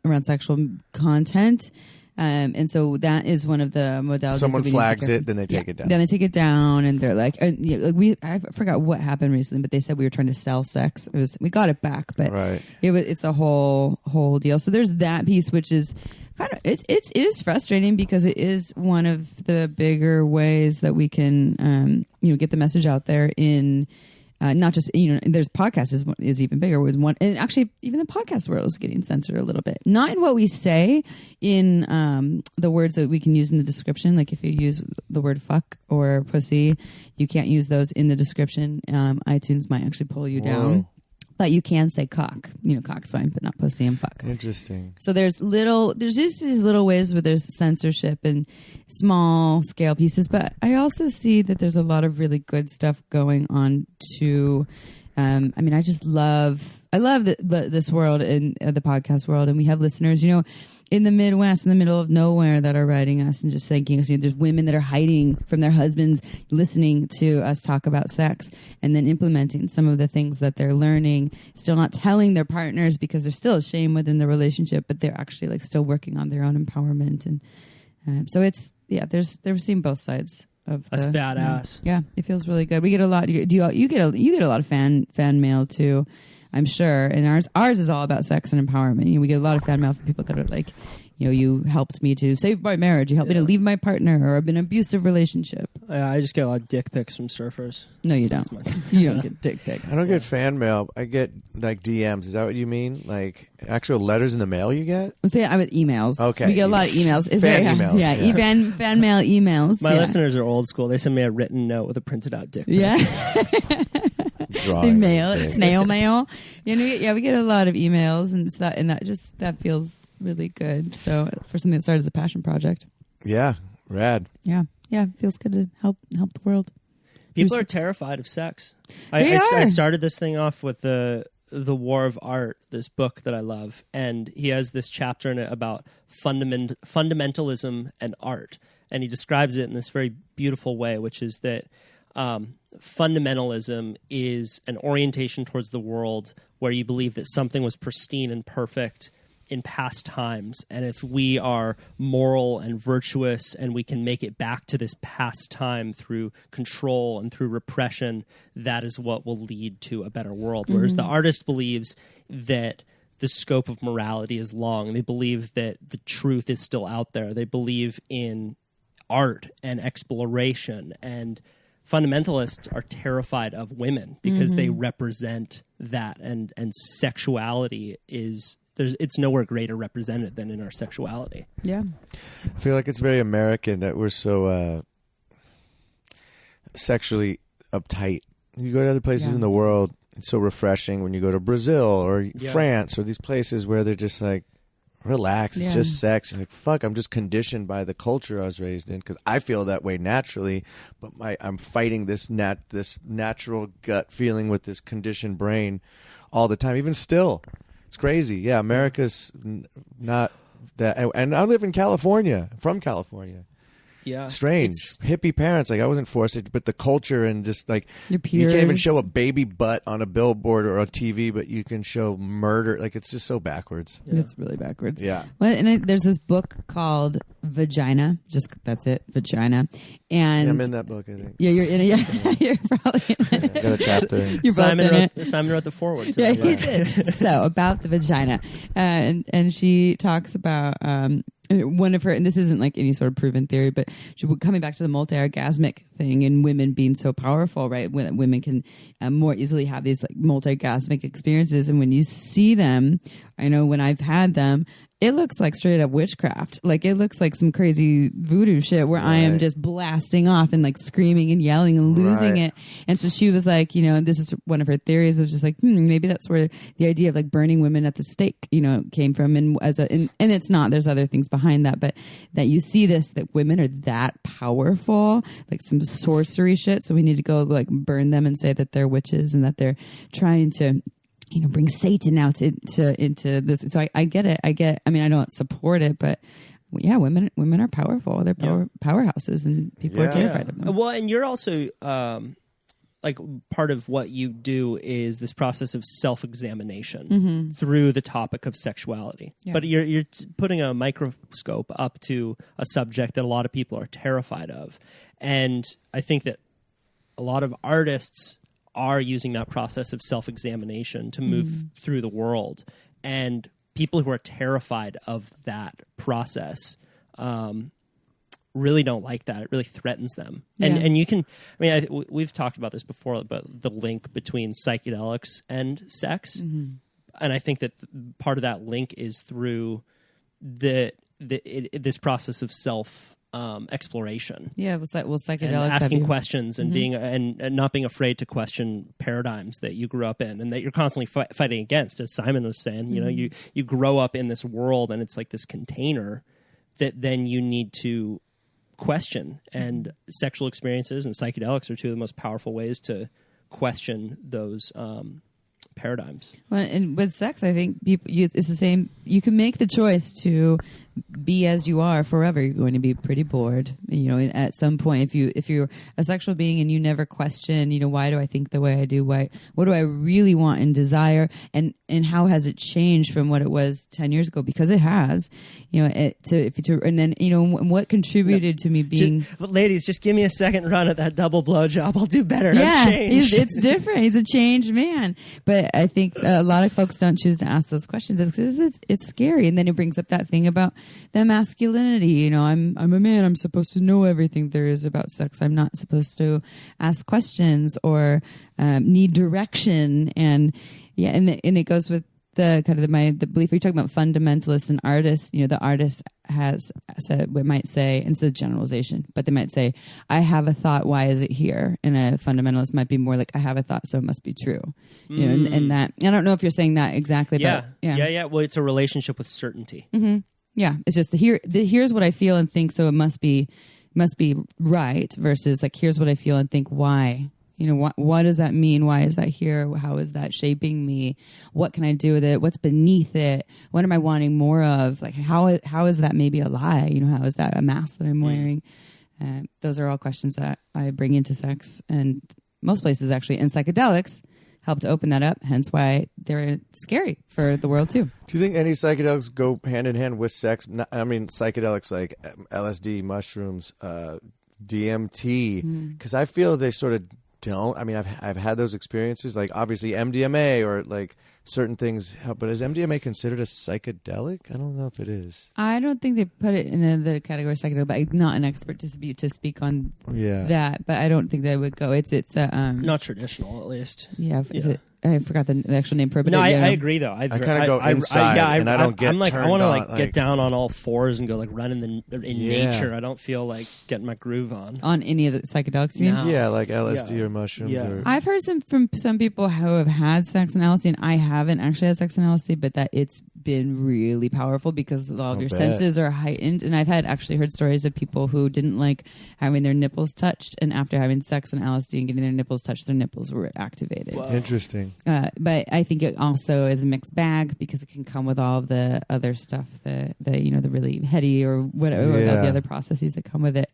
around sexual content. And so that is one of the modalities. Someone that we flags it, then they take it down. Then they take it down, and they're like, I forgot what happened recently, but they said we were trying to sell sex. We got it back, but it's a whole deal. So there's that piece, which is kind of it is frustrating because it is one of the bigger ways that we can get the message out there in. Not just, there's podcasts is even bigger with one. And actually, even the podcast world is getting censored a little bit. Not in what we say, in the words that we can use in the description. Like if you use the word fuck or pussy, you can't use those in the description. iTunes might actually pull you down. But you can say cock. Cock's fine, but not pussy and fuck. Interesting. So there's just these little ways where there's censorship and small scale pieces. But I also see that there's a lot of really good stuff going on too. I love this world and the podcast world, and we have listeners, in the Midwest, in the middle of nowhere, that are writing us and just thanking us. There's women that are hiding from their husbands, listening to us talk about sex, and then implementing some of the things that they're learning. Still not telling their partners because there's still a shame within the relationship, but they're actually like still working on their own empowerment. And so they're seeing both sides of. That's badass. Yeah, it feels really good. We get a lot. You get a lot of fan mail too, I'm sure. And ours is all about sex and empowerment. We get a lot of fan mail from people that are like, you helped me to save my marriage. You helped me to leave my partner, or I've been in an abusive relationship. I just get a lot of dick pics from surfers. No, you don't. You don't get dick pics. I don't get fan mail. I get like DMs. Is that what you mean? Like actual letters in the mail you get? I with emails. Okay. We get a lot of emails. Emails. Yeah. Fan mail emails. My listeners are old school. They send me a written note with a printed out dick pic. Yeah. They mail it, snail mail. We get a lot of emails, and that feels really good. So for something that started as a passion project. Yeah, rad. Yeah, it feels good to help the world. People are terrified of sex. I started this thing off with the War of Art, this book that I love, and he has this chapter in it about fundamentalism and art, and he describes it in this very beautiful way, which is that fundamentalism is an orientation towards the world where you believe that something was pristine and perfect in past times, and if we are moral and virtuous and we can make it back to this past time through control and through repression, that is what will lead to a better world. Whereas the artist believes that the scope of morality is long. They believe that the truth is still out there. They believe in art and exploration, and fundamentalists are terrified of women because they represent that, and sexuality is it's nowhere greater represented than in our sexuality. Yeah, I feel like it's very American that we're so sexually uptight. You go to other places in the world, it's so refreshing when you go to Brazil or France or these places where they're just like, relax, it's just sex. You're like, fuck, I'm just conditioned by the culture I was raised in, because I feel that way naturally, but I'm fighting this natural gut feeling with this conditioned brain all the time, even still. It's crazy. Yeah, America's not that. And I live in California, from California. Yeah. Strange. Hippie parents. Like, I wasn't forced, but the culture and just like, your peers. You can't even show a baby butt on a billboard or a TV, but you can show murder. Like, it's just so backwards. Yeah. It's really backwards. Yeah. Well, and there's this book called Vagina. That's it. Vagina. And I'm in that book, I think. Yeah, you're in it. Yeah, you're probably in it. Got a chapter. You're Simon wrote the foreword to he did. So, about the vagina. And she talks about one of her, and this isn't like any sort of proven theory, but she coming back to the multi-orgasmic thing and women being so powerful, right? When women can more easily have these like multi-orgasmic experiences, and when you see them, I know when I've had them, it looks like straight up witchcraft. Like, it looks like some crazy voodoo shit where I am just blasting off and like screaming and yelling and losing it. And so she was like, this is one of her theories of just like, maybe that's where the idea of like burning women at the stake, came from. And and it's not, there's other things behind that, but that you see this, that women are that powerful, like some sorcery shit. So we need to go like burn them and say that they're witches and that they're trying to, bring Satan out into this. So I get it. I mean, I don't support it, but yeah, women are powerful. They're powerhouses, and people are terrified of them. Well, and you're also like part of what you do is this process of self-examination through the topic of sexuality. Yeah. But you're putting a microscope up to a subject that a lot of people are terrified of. And I think that a lot of artists are using that process of self-examination to move through the world. And people who are terrified of that process really don't like that. It really threatens them. And you can, I mean, we've talked about this before, about the link between psychedelics and sex. And I think that part of that link is through this process of self exploration. Yeah, psychedelics, and asking questions and being and not being afraid to question paradigms that you grew up in and that you're constantly fighting against. As Simon was saying, you know, you grow up in this world and it's like this container that then you need to question. And sexual experiences and psychedelics are two of the most powerful ways to question those paradigms. Well, and with sex, I think it's the same. You can make the choice to be as you are forever. You're going to be pretty bored, you know, at some point. If you're a sexual being and you never question, you know, why do I think the way I do? What do I really want and desire? And how has it changed from what it was 10 years ago? Because it has, you know, and then, you know, what contributed to me being... Ladies, just give me a second run at that double blowjob. I'll do better. Yeah, I've changed. It's different. He's a changed man. But I think a lot of folks don't choose to ask those questions. It's scary. And then it brings up that thing about the masculinity. You know, I'm a man. I'm supposed to know everything there is about sex. I'm not supposed to ask questions or need direction. And yeah, and it goes with the kind of the belief. You're talking about fundamentalists and artists. You know, the artist has said, we might say, and it's a generalization, but they might say, I have a thought, why is it here? And a fundamentalist might be more like, I have a thought, so it must be true. You know, and that, I don't know if you're saying that exactly, but yeah. Well, it's a relationship with certainty. Yeah, it's just here's what I feel and think, so it must be right, versus like, here's what I feel and think, why? You know, what does that mean? Why is that here? How is that shaping me? What can I do with it? What's beneath it? What am I wanting more of? Like, how is that maybe a lie? You know, how is that a mask that I'm wearing? Those are all questions that I bring into sex, and most places actually, and psychedelics help to open that up. Hence why they're scary for the world too. Do you think any psychedelics go hand in hand with sex? I mean, psychedelics like LSD, mushrooms, DMT, because I feel they sort of don't. I mean, I've had those experiences, like obviously MDMA or like certain things help, but is MDMA considered a psychedelic? I don't know if it is. I don't think they put it in the category of psychedelic, but I'm not an expert to speak on that. But I don't think that would go. It's not traditional, at least. Yeah, is it? I forgot the actual name for it. But no, I agree though. I kind of go inside, and I don't get. I'm like, turned I want to on, get down on all fours and go like run in nature. I don't feel like getting my groove on any of the psychedelics. You mean? Yeah, like LSD or mushrooms. Yeah. Or... I've heard from some people who have had sex and LSD, and I haven't actually had sex and LSD, but that it's been really powerful because all of your senses are heightened. And I've actually heard stories of people who didn't like having their nipples touched, and after having sex and LSD and getting their nipples touched, their nipples were activated. Wow. Interesting. But I think it also is a mixed bag because it can come with all of the other stuff, the really heady or whatever, or the other processes that come with it.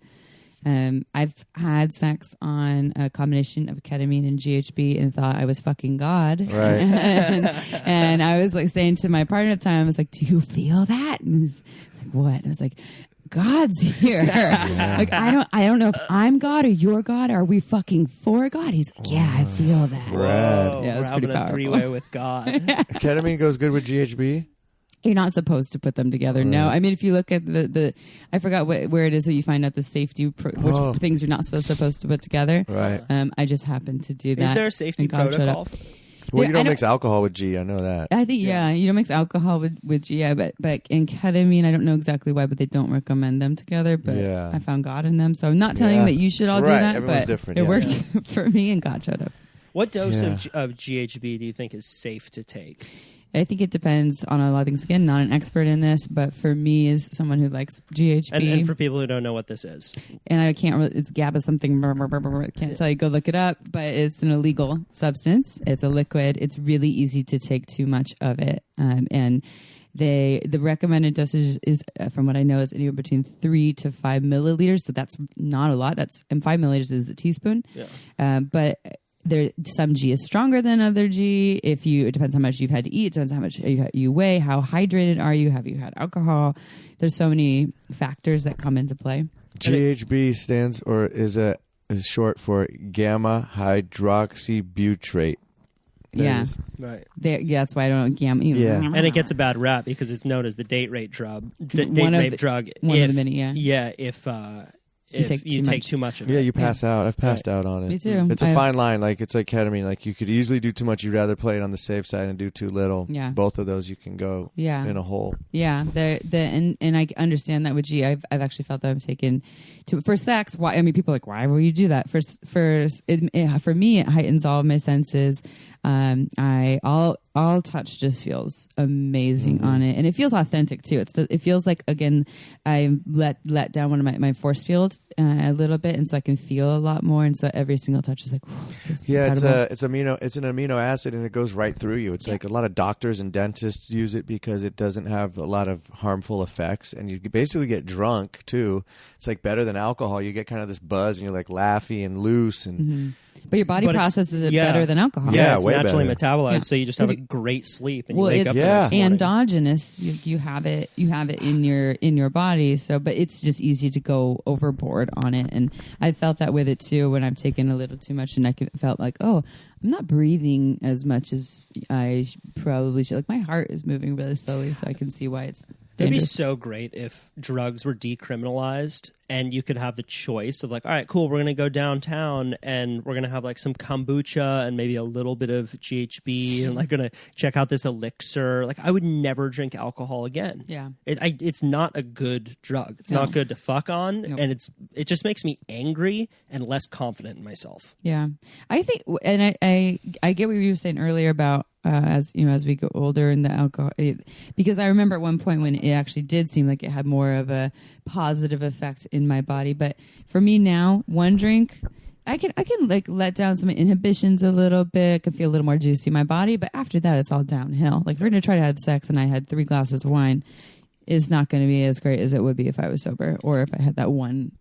I've had sex on a combination of ketamine and GHB and thought I was fucking God. Right. and I was like saying to my partner at the time, I was like, do you feel that? And he was like, what? And I was like, God's here. Like, I don't know if I'm God or you're God. Are we fucking for God? He's like, yeah, I feel that. Rad. Yeah, it was pretty powerful. A three-way with God. Ketamine goes good with GHB? You're not supposed to put them together. Right. No, I mean, if you look at the I forgot where it is that you find out the safety, which things you're not supposed to put together. Right. I just happened to do that. Is there a safety protocol? Well, you don't mix alcohol with G. I know that. I think you don't mix alcohol with G. But in ketamine, I don't know exactly why, but they don't recommend them together. But I found God in them, so I'm not telling you that you should all do that. Everyone's but different. It worked for me, and God showed up. What dose of GHB do you think is safe to take? I think it depends on a lot of things. Again, not an expert in this, but for me, as someone who likes GHB, and for people who don't know what this is, and I can't really, it's GABA something. Can't tell you. Go look it up. But it's an illegal substance. It's a liquid. It's really easy to take too much of it, and the recommended dosage is, from what I know, is anywhere between 3 to 5 milliliters. So that's not a lot. And 5 milliliters is a teaspoon. Yeah. But some G is stronger than other G. It depends how much you've had to eat. It depends how much you weigh. How hydrated are you? Have you had alcohol? There's so many factors that come into play. GHB is short for gamma hydroxybutyrate. Yeah. Right. That's why I don't gamma. Yeah. And it gets a bad rap because it's known as the date rape drug. One of the many, yeah. Yeah, if you take too much of it. Yeah, you pass out. I've passed out on it. Me too. It's a fine line. Like, it's like ketamine. Like, you could easily do too much. You'd rather play it on the safe side and do too little. Yeah. Both of those you can go in a hole. Yeah. And I understand that with G. I've actually felt that I've taken for sex. Why? I mean, people are like, why would you do that? For me, it heightens all of my senses. All touch just feels amazing on it, and it feels authentic too. It feels like, again, I let down one of my force field a little bit, and so I can feel a lot more. And so every single touch is like, incredible. It's an amino acid, and it goes right through you. It's like a lot of doctors and dentists use it because it doesn't have a lot of harmful effects, and you basically get drunk too. It's like better than alcohol. You get kind of this buzz, and you're like laughy and loose and. Mm-hmm. But your body processes it better than alcohol. Yeah, it's way naturally better. metabolized, so you just have a great sleep and you wake up. It's endogenous. You have it in your body. So, but it's just easy to go overboard on it, and I felt that with it too when I've taken a little too much, and I felt like, oh, I'm not breathing as much as I probably should. Like, my heart is moving really slowly, so I can see why it's dangerous. It'd be so great if drugs were decriminalized and you could have the choice of like, all right, cool, we're going to go downtown and we're going to have like some kombucha and maybe a little bit of GHB and like going to check out this elixir. Like, I would never drink alcohol again. Yeah. It's not a good drug. It's not good to fuck on. Nope. And it just makes me angry and less confident in myself. Yeah. I think, and I get what you were saying earlier about, as we go older and the alcohol, because I remember at one point when it actually did seem like it had more of a positive effect in my body. But for me now, one drink, I can like let down some inhibitions a little bit. I can feel a little more juicy in my body. But after that, it's all downhill. Like, if we're going to try to have sex and I had 3 glasses of wine, is not going to be as great as it would be if I was sober or if I had that one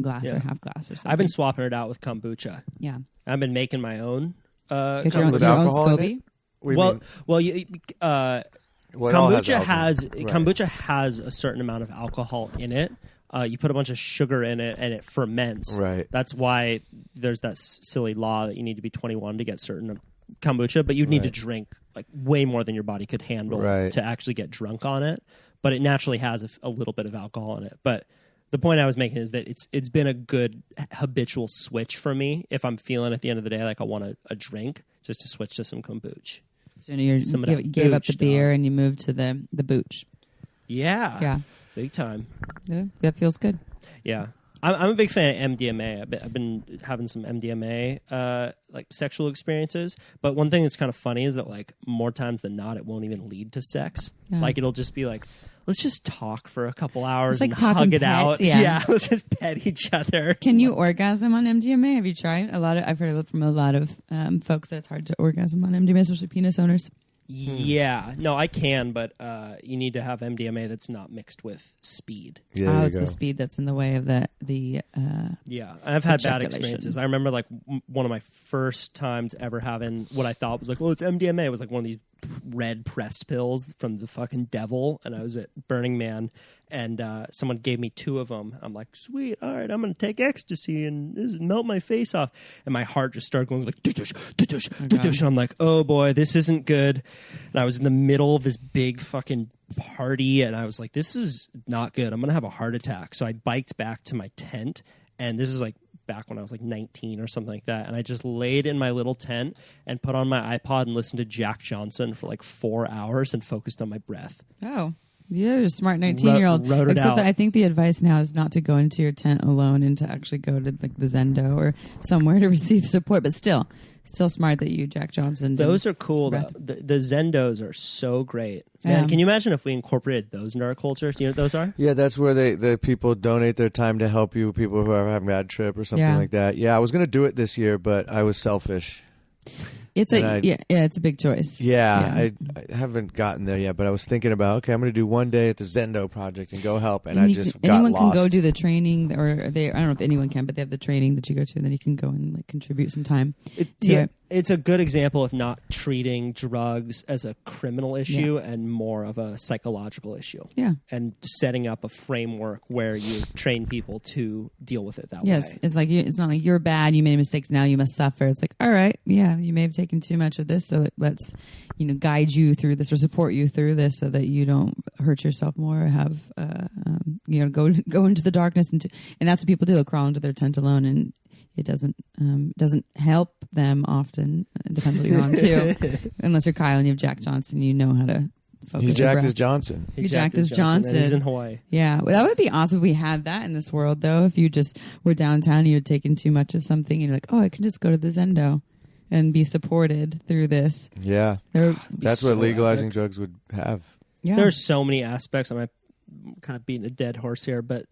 glass or half glass or something. I've been swapping it out with kombucha. Yeah. I've been making my own. With alcohol in it? Kombucha has a certain amount of alcohol in it. You put a bunch of sugar in it and it ferments. Right. That's why there's that silly law that you need to be 21 to get certain kombucha, but you'd need to drink like way more than your body could handle to actually get drunk on it. But it naturally has a little bit of alcohol in it. But the point I was making is that it's been a good habitual switch for me. If I'm feeling at the end of the day like I want a drink, just to switch to some kombucha. So you gave up the beer and you moved to the booch. Yeah. Big time. Yeah, that feels good. Yeah. I'm a big fan of MDMA. I've been having some MDMA like sexual experiences. But one thing that's kind of funny is that like more times than not, it won't even lead to sex. Yeah. Like, it'll just be like, let's just talk for a couple hours and hug it out. Yeah, let's just pet each other. Can you orgasm on MDMA? Have you tried? I've heard from a lot of folks that it's hard to orgasm on MDMA, especially penis owners. Yeah, no, I can, but you need to have MDMA that's not mixed with speed. Yeah, it's the speed that's in the way of the yeah, I've had bad experiences. I remember like one of my first times ever having what I thought was like, oh, it's MDMA. It was like one of these red pressed pills from the fucking devil, and I was at Burning Man, and someone gave me 2 of them. I'm like, sweet, all right, I'm gonna take ecstasy and melt my face off, and my heart just started going like dush, dush, dush, and I'm like, oh boy, this isn't good. And I was in the middle of this big fucking party, and I was like, this is not good. I'm gonna have a heart attack. So I biked back to my tent, and this is like back when I was like 19 or something like that, and I just laid in my little tent and put on my iPod and listened to Jack Johnson for like 4 hours and focused on my breath. Oh, you're a smart 19-year-old. Except that I think the advice now is not to go into your tent alone and to actually go to like the Zendo or somewhere to receive support. But still smart that you, Jack Johnson. Those are cool though. The Zendos are so great. Man, can you imagine if we incorporated those into our culture? Do you know what those are? Yeah, that's where the people donate their time to help you, people who are having a bad trip or something like that. Yeah, I was going to do it this year, but I was selfish. It's it's a big choice. I haven't gotten there yet, but I was thinking about, okay, I'm going to do one day at the Zendo Project and go help, and I just got anyone lost. Can go do the training, or I don't know if anyone can, but they have the training that you go to, and then you can go and like contribute some time. It's a good example of not treating drugs as a criminal issue and more of a psychological issue. Yeah. And setting up a framework where you train people to deal with it that way. Yes, it's like it's not like you're bad, you made mistakes, now you must suffer. It's like, all right, you may have taken too much of this, so let's guide you through this or support you through this so that you don't hurt yourself more or have go into the darkness and that's what people do. They'll crawl into their tent alone, and it doesn't help them often. It depends what you're on too. Unless you're Kyle and you have Jack Johnson, you know how to focus. He's jacked as Johnson. You're jacked as Johnson. He's in Hawaii. Yeah, well, that would be awesome if we had that in this world, though. If you just were downtown and you had taken too much of something, and you're like, oh, I can just go to the Zendo and be supported through this. Yeah, that's what legalizing drugs would have. Yeah, there's so many aspects. I'm kind of beating a dead horse here, but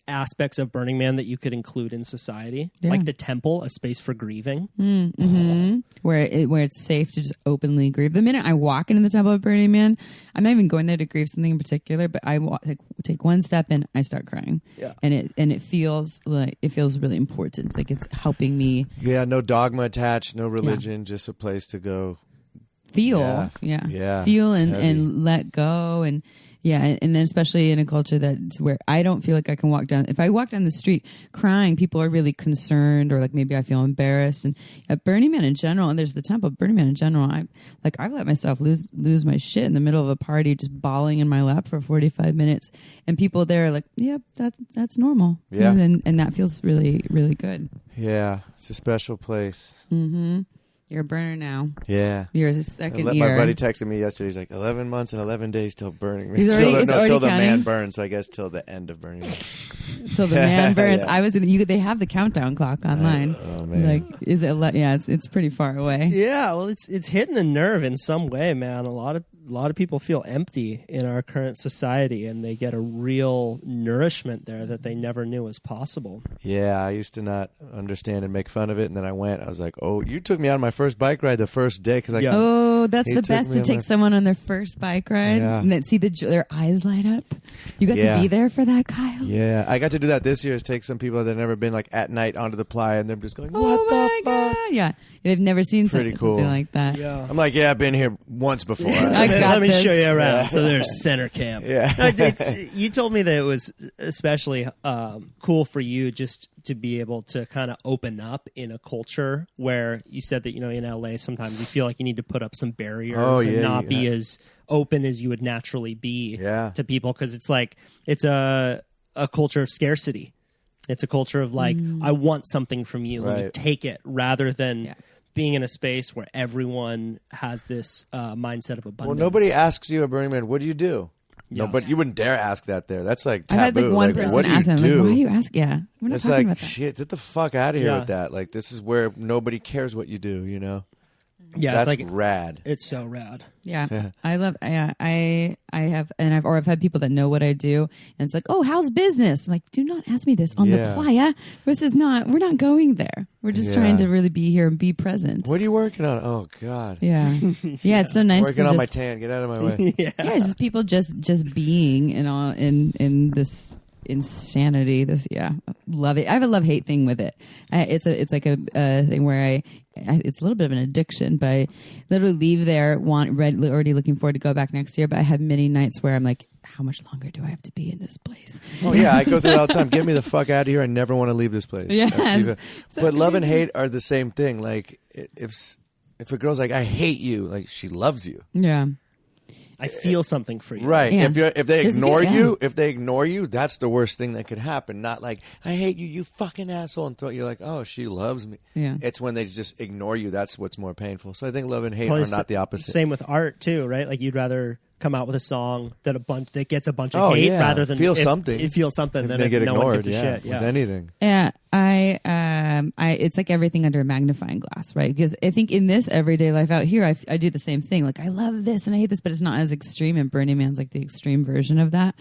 aspects of Burning Man that you could include in society, like the temple, a space for grieving, where it's safe to just openly grieve. The minute I walk into the temple of Burning Man, I'm not even going there to grieve something in particular, but I take one step and I start crying. Yeah, and it feels really important. Like it's helping me. Yeah, no dogma attached, no religion, just a place to go. Feel, feel and let go and. Yeah, and then especially in a culture that's where I don't feel like I can walk down. If I walk down the street crying, people are really concerned, or like maybe I feel embarrassed. And at Burning Man in general, and there's the temple, Burning Man in general, I've let myself lose my shit in the middle of a party, just bawling in my lap for 45 minutes, and people there are like, "Yep, that's normal." Yeah, and that feels really, really good. Yeah, it's a special place. Mm-hmm. You're a burner now. Yeah. You're a second year. My buddy texted me yesterday. He's like, 11 months and 11 days till burning. Till the man burns. So I guess till the end of Burning Man. Till the man burns. Yeah. They have the countdown clock online. Oh man. Like, is it? Yeah, it's pretty far away. Yeah. Well, it's hitting a nerve in some way, man. A lot of people feel empty in our current society, and they get a real nourishment there that they never knew was possible. Yeah, I used to not understand and make fun of it, and then I went. I was like, "Oh, you took me on my first bike ride the first day," because oh, that's the best to take someone on their first bike ride and then see their eyes light up. You got to be there for that, Kyle. Yeah, I got to do that this year. Is take some people that have never been like at night onto the playa, and them just going, "What the fuck?" God. Yeah, they've never seen pretty cool. Something like that. Yeah, I'm like, I've been here once before. Let me show you around. So there's center camp. Yeah, you told me that it was especially cool for you just to be able to kind of open up in a culture where you said that, in LA sometimes you feel like you need to put up some barriers and not be as open as you would naturally be to people, because it's like it's a culture of scarcity. It's a culture of like, I want something from you, let me take it, rather than being in a space where everyone has this mindset of abundance. Well, nobody asks you at Burning Man, what do you do? No, but you wouldn't dare ask that there. That's like taboo. I had like one person ask him, like, why are you asking? Yeah, we're not talking about that. Shit, get the fuck out of here with that. Like, this is where nobody cares what you do, Yeah, that's it's like rad. It's so rad. Yeah. I love. I have, and I've had people that know what I do, and it's like, oh, how's business? I'm like, do not ask me this on the playa. This is not. We're not going there. We're just trying to really be here and be present. What are you working on? Oh God. Yeah. It's so nice. Working on my tan. Get out of my way. It's just people just being in this insanity. Love it. I have a love-hate thing with it. It's like a thing where it's a little bit of an addiction, but I literally leave there already looking forward to go back next year, but I have many nights where I'm like, how much longer do I have to be in this place? Oh yeah, I go through it all the time. Get me the fuck out of here. I never want to leave this place. Yeah. But love and hate are the same thing. Like if a girl's like, I hate you, like she loves you. Yeah. I feel something for you. Right. Yeah. If they ignore you, that's the worst thing that could happen. Not like, I hate you, you fucking asshole, and you're like, oh, she loves me. Yeah. It's when they just ignore you, that's what's more painful. So I think love and hate are not the opposite. Same with art too, right? Like you'd rather come out with a song that gets a bunch of hate rather than feel something. It feels something then if get no ignored, one gives a shit. With anything. Yeah. I it's like everything under a magnifying glass, right? Because I think in this everyday life out here, I do the same thing. Like, I love this and I hate this, but it's not as extreme. And Burning Man's like the extreme version of that.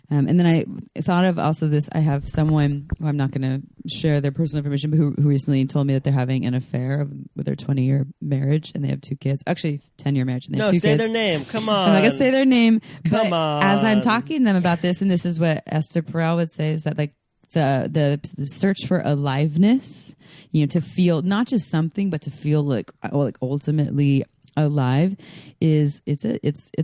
And then I thought of also this. I have someone who I'm not going to share their personal information, but who recently told me that they're having an affair with their 20-year marriage, and they have 2 kids. Actually, 10-year marriage, and they have 2 kids. No, say their name. Come on. I'm not going to say their name. Come but on. As I'm talking to them about this, and this is what Esther Perel would say, is that like the search for aliveness, to feel not just something, but to feel like ultimately alive it's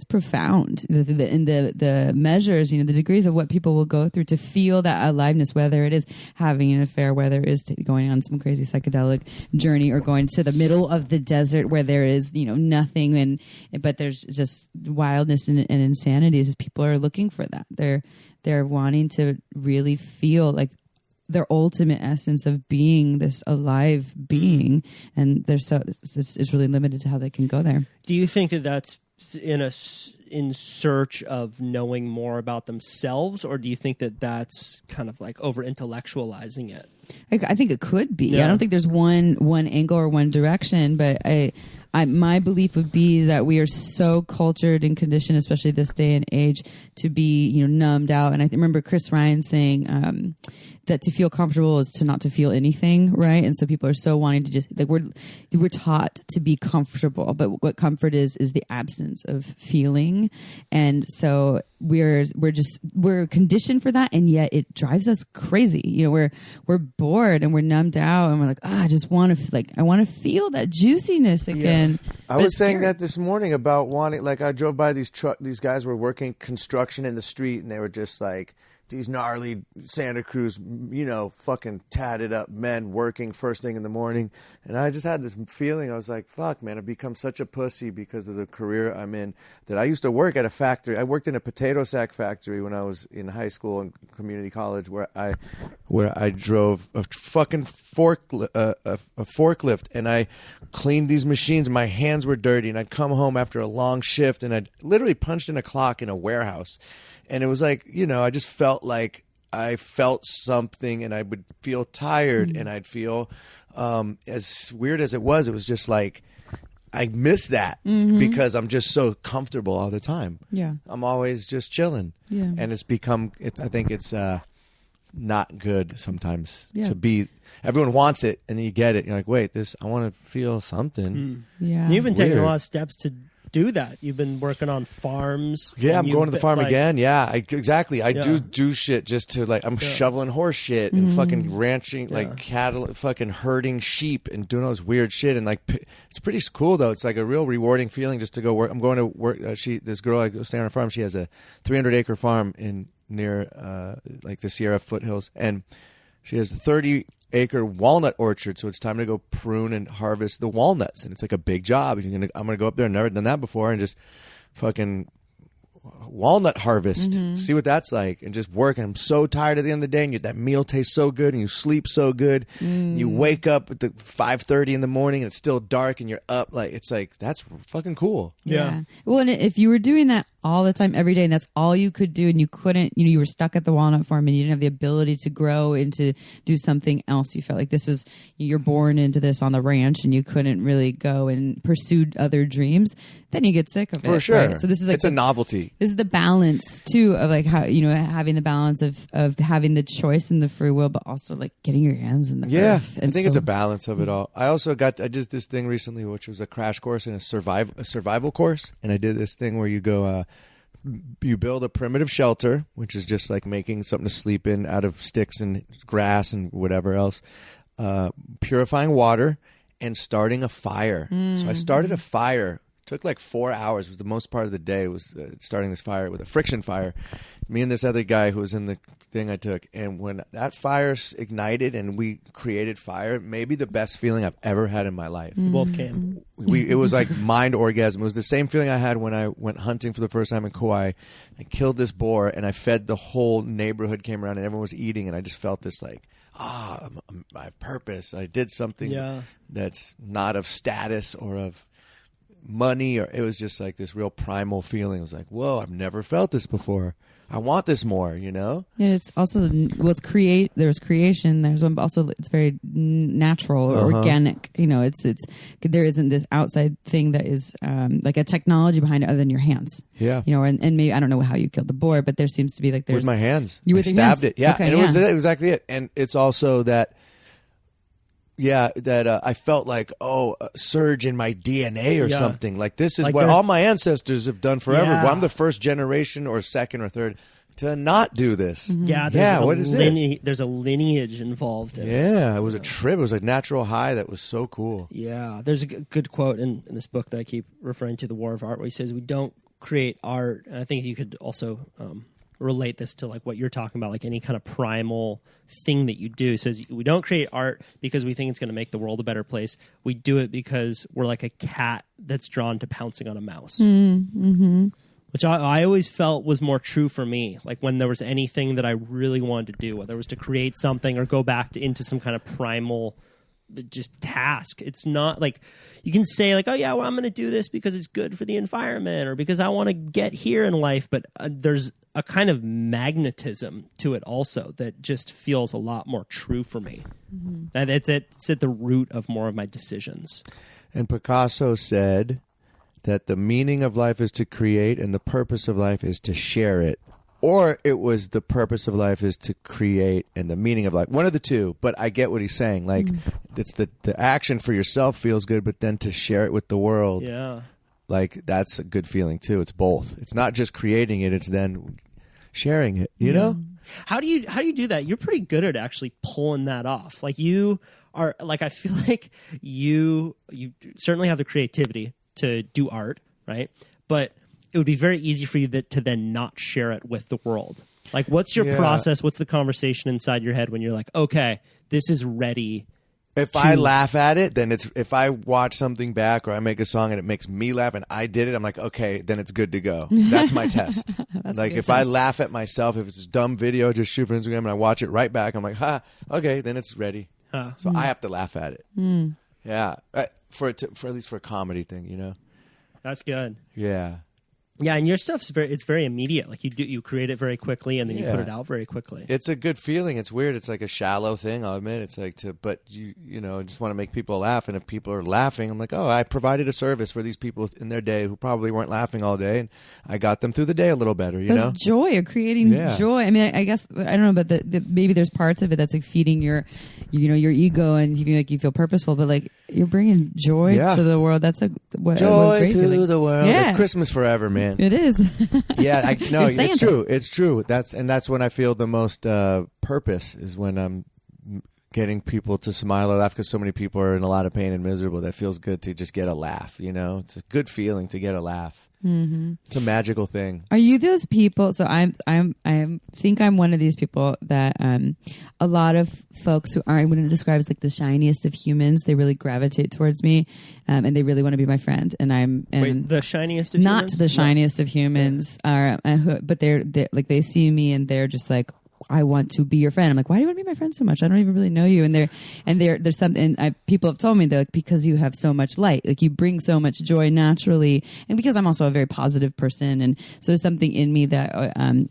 profound. The measures, the degrees of what people will go through to feel that aliveness, whether it is having an affair, whether it is going on some crazy psychedelic journey, or going to the middle of the desert where there is nothing, but there's just wildness and insanity. Is people are looking for that. They're wanting to really feel like their ultimate essence of being this alive being, and it's really limited to how they can go there. Do you think that that's in search of knowing more about themselves, or do you think that that's kind of like over intellectualizing it? I think it could be. Yeah. I don't think there's one angle or one direction, but my belief would be that we are so cultured and conditioned, especially this day and age, to be numbed out. And I remember Chris Ryan saying that to feel comfortable is to not to feel anything, right? And so people are so wanting to just like we're taught to be comfortable, but what comfort is the absence of feeling, and so we're conditioned for that, and yet it drives us crazy. We're bored and we're numbed out, and we're like, I just want to I want to feel that juiciness again. Yeah. I was saying that this morning about wanting, like, I drove by these guys were working construction in the street, and they were just like these gnarly Santa Cruz, fucking tatted up men working first thing in the morning. And I just had this feeling, I was like, fuck, man, I've become such a pussy because of the career I'm in, that I used to work at a factory. I worked in a potato sack factory when I was in high school and community college, where I drove a fucking forklift, and I cleaned these machines. My hands were dirty, and I'd come home after a long shift, and I'd literally punched in a clock in a warehouse. And it was like, I just felt like I felt something, and I would feel tired, and I'd feel, as weird as it was just like, I miss that because I'm just so comfortable all the time. Yeah. I'm always just chilling. Yeah. And I think it's not good sometimes to be, everyone wants it, and then you get it. You're like, wait, I want to feel something. Yeah. You've been taking a lot of steps to do that. You've been working on farms. Yeah, I'm going to the farm again. Yeah, exactly. I do shit just to I'm shoveling horse shit and fucking ranching like cattle, fucking herding sheep and doing all this weird shit. And it's pretty cool though. It's like a real rewarding feeling just to go work. I'm going to work. This girl I stay on her farm. She has a 300-acre farm near the Sierra foothills, and she has a 30-acre walnut orchard, so it's time to go prune and harvest the walnuts, and it's like a big job. I'm gonna go up there. I've never done that before, and just fucking walnut harvest, see what that's like, and just work. And I'm so tired at the end of the day, and that meal tastes so good, and you sleep so good. You wake up at 5:30 in the morning, and it's still dark, and you're up. It's like that's fucking cool. Yeah. Well, and if you were doing that all the time, every day, and that's all you could do, and you couldn't, you were stuck at the walnut farm, and you didn't have the ability to grow and to do something else. You felt like this was, you're born into this on the ranch, and you couldn't really go and pursue other dreams. Then you get sick of it. For sure. Right? So this is it's a novelty. This is the balance too of how having the balance of having the choice and the free will, but also getting your hands in the earth. I think it's a balance of it all. I did this thing recently, which was a crash course and a survival course, and I did this thing where you go. You build a primitive shelter, which is just like making something to sleep in out of sticks and grass and whatever else, purifying water, and starting a fire. So I started a fire. It took 4 hours. It was the most part of the day was starting this fire with a friction fire. Me and this other guy who was in the thing I took. And when that fire ignited and we created fire, maybe the best feeling I've ever had in my life. We both came. It was like mind orgasm. It was the same feeling I had when I went hunting for the first time in Kauai. I killed this boar, and I fed the whole neighborhood, came around, and everyone was eating, and I just felt this I have purpose. I did something that's not of status or of money, or it was just like this real primal feeling. It was like, whoa, I've never felt this before. I want this more, you know? And it's also, there's creation. There's also, it's very natural, organic. You know, there isn't this outside thing that is like a technology behind it other than your hands. Yeah. You know, and maybe, I don't know how you killed the boar, but there seems to be like, with my hands. You I with your stabbed hands? it. Yeah. Okay, and it was exactly it. And it's also that, I felt like, a surge in my DNA or something. Like, this is like what all my ancestors have done forever. Yeah. Well, I'm the first generation or second or third to not do this. Mm-hmm. Yeah, what is it? There's a lineage involved in it. Yeah, it was a trip. It was a natural high that was so cool. Yeah, there's a good quote in this book that I keep referring to, The War of Art, where he says, we don't create art. And I think you could also relate this to like what you're talking about, like any kind of primal thing that you do. It says we don't create art because we think it's going to make the world a better place. We do it because we're like a cat that's drawn to pouncing on a mouse. Mm-hmm. Which I always felt was more true for me. Like when there was anything that I really wanted to do, whether it was to create something or go back into some kind of primal just task. It's not like you can say like, oh yeah, well, I'm going to do this because it's good for the environment or because I want to get here in life. But there's a kind of magnetism to it also that just feels a lot more true for me. Mm-hmm. And it's at the root of more of my decisions. And Picasso said that the meaning of life is to create and the purpose of life is to share it. Or it was the purpose of life is to create and the meaning of life. One of the two, but I get what he's saying. Like, it's the action for yourself feels good, but then to share it with the world, like, that's a good feeling too. It's both. It's not just creating it, it's then sharing it, you know? How do you do that? You're pretty good at actually pulling that off. Like, you are, like, I feel like you certainly have the creativity to do art, right? But it would be very easy for you to then not share it with the world. Like, what's your process? What's the conversation inside your head when you're like, okay, this is ready? If I laugh at it, then if I watch something back or I make a song and it makes me laugh and I did it, I'm like, okay, then it's good to go. That's my test. Like, if I laugh at myself, if it's a dumb video, just shoot for Instagram and I watch it right back, I'm like, okay, then it's ready. So I have to laugh at it. Yeah. For at least for a comedy thing, you know? That's good. Yeah. Yeah, and your stuff's very immediate. Like you create it very quickly and then you put it out very quickly. It's a good feeling. It's weird. It's like a shallow thing, I'll admit. It's like but you know, just want to make people laugh, and if people are laughing, I'm like, oh, I provided a service for these people in their day who probably weren't laughing all day, and I got them through the day a little better, you know? Joy of creating joy. I mean, I guess I don't know, but maybe there's parts of it that's like feeding your ego and you feel like you feel purposeful, but like you're bringing joy to the world. That's joy to the world. Yeah. It's Christmas forever, man. It is. Yeah, it's true. It's true. That's when I feel the most purpose is when I'm getting people to smile or laugh, because so many people are in a lot of pain and miserable. That feels good to just get a laugh. You know, it's a good feeling to get a laugh. Mm-hmm. It's a magical thing. Are you those people? So I think I'm one of these people that a lot of folks who aren't, I'm going to describe as like the shiniest of humans, they really gravitate towards me, and they really want to be my friend. And wait, the shiniest of not humans? the shiniest of humans are, but they're like they see me and they're just like, I want to be your friend. I'm like, why do you want to be my friend so much? I don't even really know you. And there's something people have told me that, like, because you have so much light, like you bring so much joy naturally, and because I'm also a very positive person, and so there's something in me that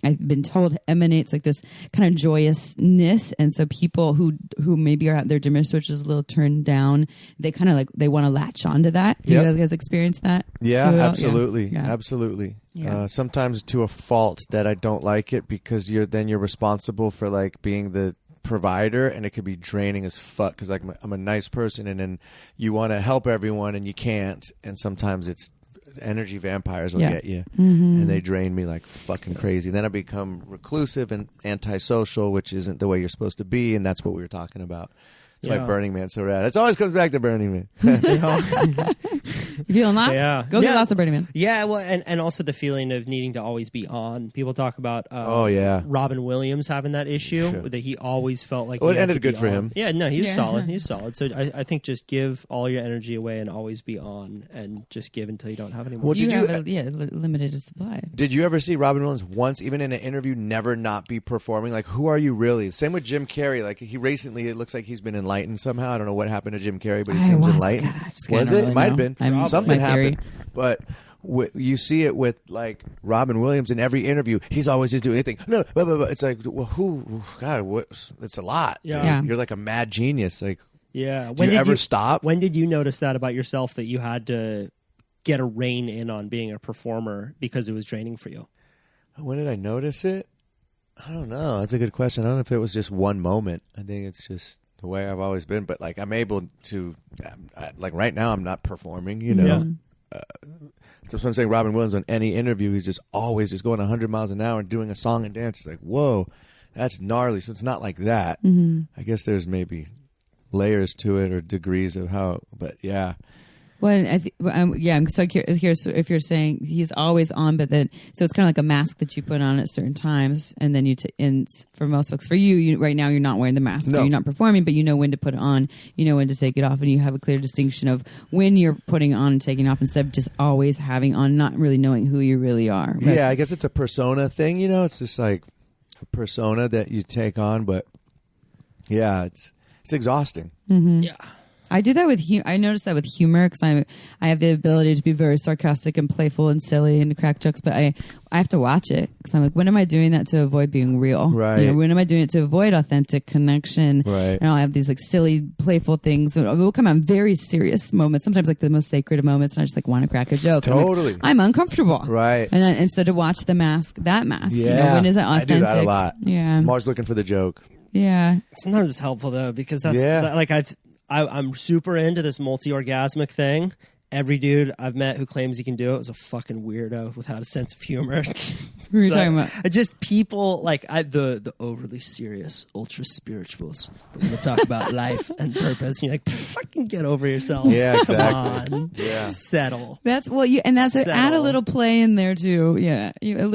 I've been told emanates like this kind of joyousness. And so people who maybe are at their dimmer switch is a little turned down, they kind of like they want to latch onto that. Do you guys experience that? Yeah, too? absolutely, Yeah. absolutely. Yeah. Sometimes to a fault that I don't like it, because you're responsible for like being the provider, and it could be draining as fuck, because like I'm a nice person and then you want to help everyone and you can't, and sometimes it's energy vampires will get you, and they drain me like fucking crazy. Then I become reclusive and antisocial, which isn't the way you're supposed to be, and that's what we were talking about. That's why Burning Man's so rad. It always comes back to Burning Man. You feeling lost? Yeah. Go get lots of Burning Man. Yeah, well, and also the feeling of needing to always be on. People talk about Robin Williams having that issue, that he always felt like it ended good for him. Yeah, no, he's solid. He's solid. So I think just give all your energy away and always be on, and just give until you don't have any more. Well, You have a limited supply. Did you ever see Robin Williams once, even in an interview, never not be performing? Like, who are you really? Same with Jim Carrey. Like, he recently, it looks like he's been in enlightened somehow. I don't know what happened to Jim Carrey, but he Ayahuasca. seems enlightened. Just Was kinda it? really Might know. have been. I'm- Something my theory. happened. But you see it with like Robin Williams in every interview. He's always just doing anything. No, but it's like, well, God, it's a lot. Yeah. dude. Yeah. You're like a mad genius. Like, Yeah. do you ever stop? When did you notice that about yourself, that you had to get a rein in on being a performer because it was draining for you? When did I notice it? I don't know. That's a good question. I don't know if it was just one moment. I think it's just the way I've always been. But like, I'm able to, like right now, I'm not performing. You know. Yeah. That's what I'm saying. Robin Williams, on any interview, he's just always just going 100 miles an hour and doing a song and dance. It's like, whoa, that's gnarly. So it's not like that. I guess there's maybe layers to it or degrees of how, but yeah. Well, I'm so curious if you're saying he's always on, but then so it's kind of like a mask that you put on at certain times, and then and for most folks, for you right now, you're not wearing the mask, No. you're not performing, but you know when to put it on, you know when to take it off, and you have a clear distinction of when you're putting it on and taking it off instead of just always having on, not really knowing who you really are. Right? Yeah, I guess it's a persona thing, you know. It's just like a persona that you take on, but yeah, it's exhausting. Yeah. I do that with I notice that with humor because I have the ability to be very sarcastic and playful and silly and crack jokes, but I have to watch it because I'm like, when am I doing that to avoid being real? Right. You know, when am I doing it to avoid authentic connection? Right. And I'll have these like silly, playful things. It will come out in very serious moments, sometimes like the most sacred of moments, and I just like want to crack a joke. And Totally. I'm uncomfortable. Right. And so to watch the mask, that mask. Yeah. You know, when is it I authentic? do that a lot. Yeah. I'm always looking for the joke. Yeah. Sometimes it's helpful though, because that's Yeah. like I'm super into this multi-orgasmic thing. Every dude I've met who claims he can do it is a fucking weirdo without a sense of humor. Who are you talking about? Just people like the overly serious, ultra spirituals. We're going to talk about life and purpose. And you're like, fucking get over yourself. Yeah, exactly. Come on. Yeah. Settle. That's and that's add a Settle. little play in there too. Yeah,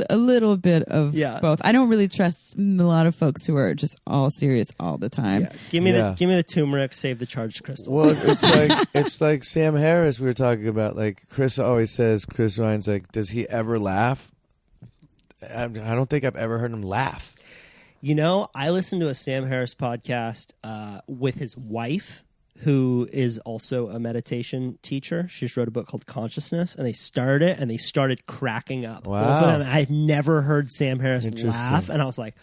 a little bit of both. I don't really trust a lot of folks who are just all serious all the time. Yeah. Give me the turmeric, save the charged crystals. Well, it's like Sam Harris we were talking about. Like Chris Ryan's like, does he ever laugh? I don't think I've ever heard him laugh. You know, I listened to a Sam Harris podcast with his wife, who is also a meditation teacher. She just wrote a book called Consciousness, and they started cracking up. Wow. Both of them. I had never heard Sam Harris Interesting. laugh, and I was like,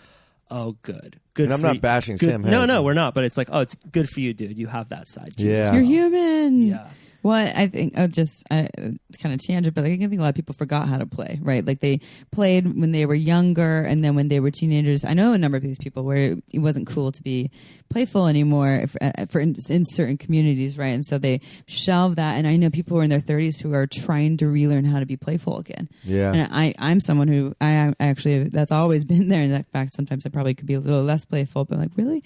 oh, good. And I'm for not you. bashing Good. Sam Harris. No, we're not. But it's like, oh, it's good for you, dude. You have that side too. Yeah. You're human. Yeah. Well, I think kind of tangent, but I think a lot of people forgot how to play, right? Like they played when they were younger, and then when they were teenagers. I know a number of these people where it wasn't cool to be playful anymore in certain communities, right? And so they shelved that. And I know people who are in their 30s who are trying to relearn how to be playful again. Yeah. And I'm someone who I actually that's always been there. In fact, sometimes I probably could be a little less playful, but like really.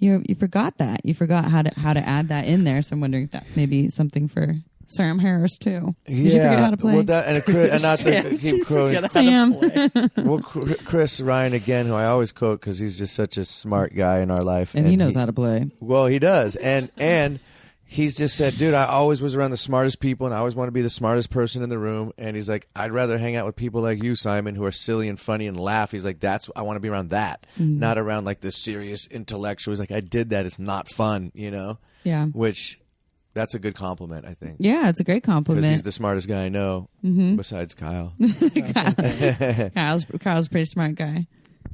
You forgot that. You forgot how to add that in there. So I'm wondering if that's maybe something for Sam Harris too. Did you forget how to play? Well, and not to keep quoting. Sam. Well, Chris Ryan again, who I always quote because he's just such a smart guy in our life, and he knows how to play. Well, he does, and he's just said, dude, I always was around the smartest people, and I always want to be the smartest person in the room. And he's like, I'd rather hang out with people like you, Simon, who are silly and funny and laugh. He's like, I want to be around that, not around like the serious intellectual. He's like, I did that. It's not fun, you know? Yeah. Which, that's a good compliment, I think. Yeah, it's a great Because compliment. he's the smartest guy I know, besides Kyle. Kyle's a pretty smart guy.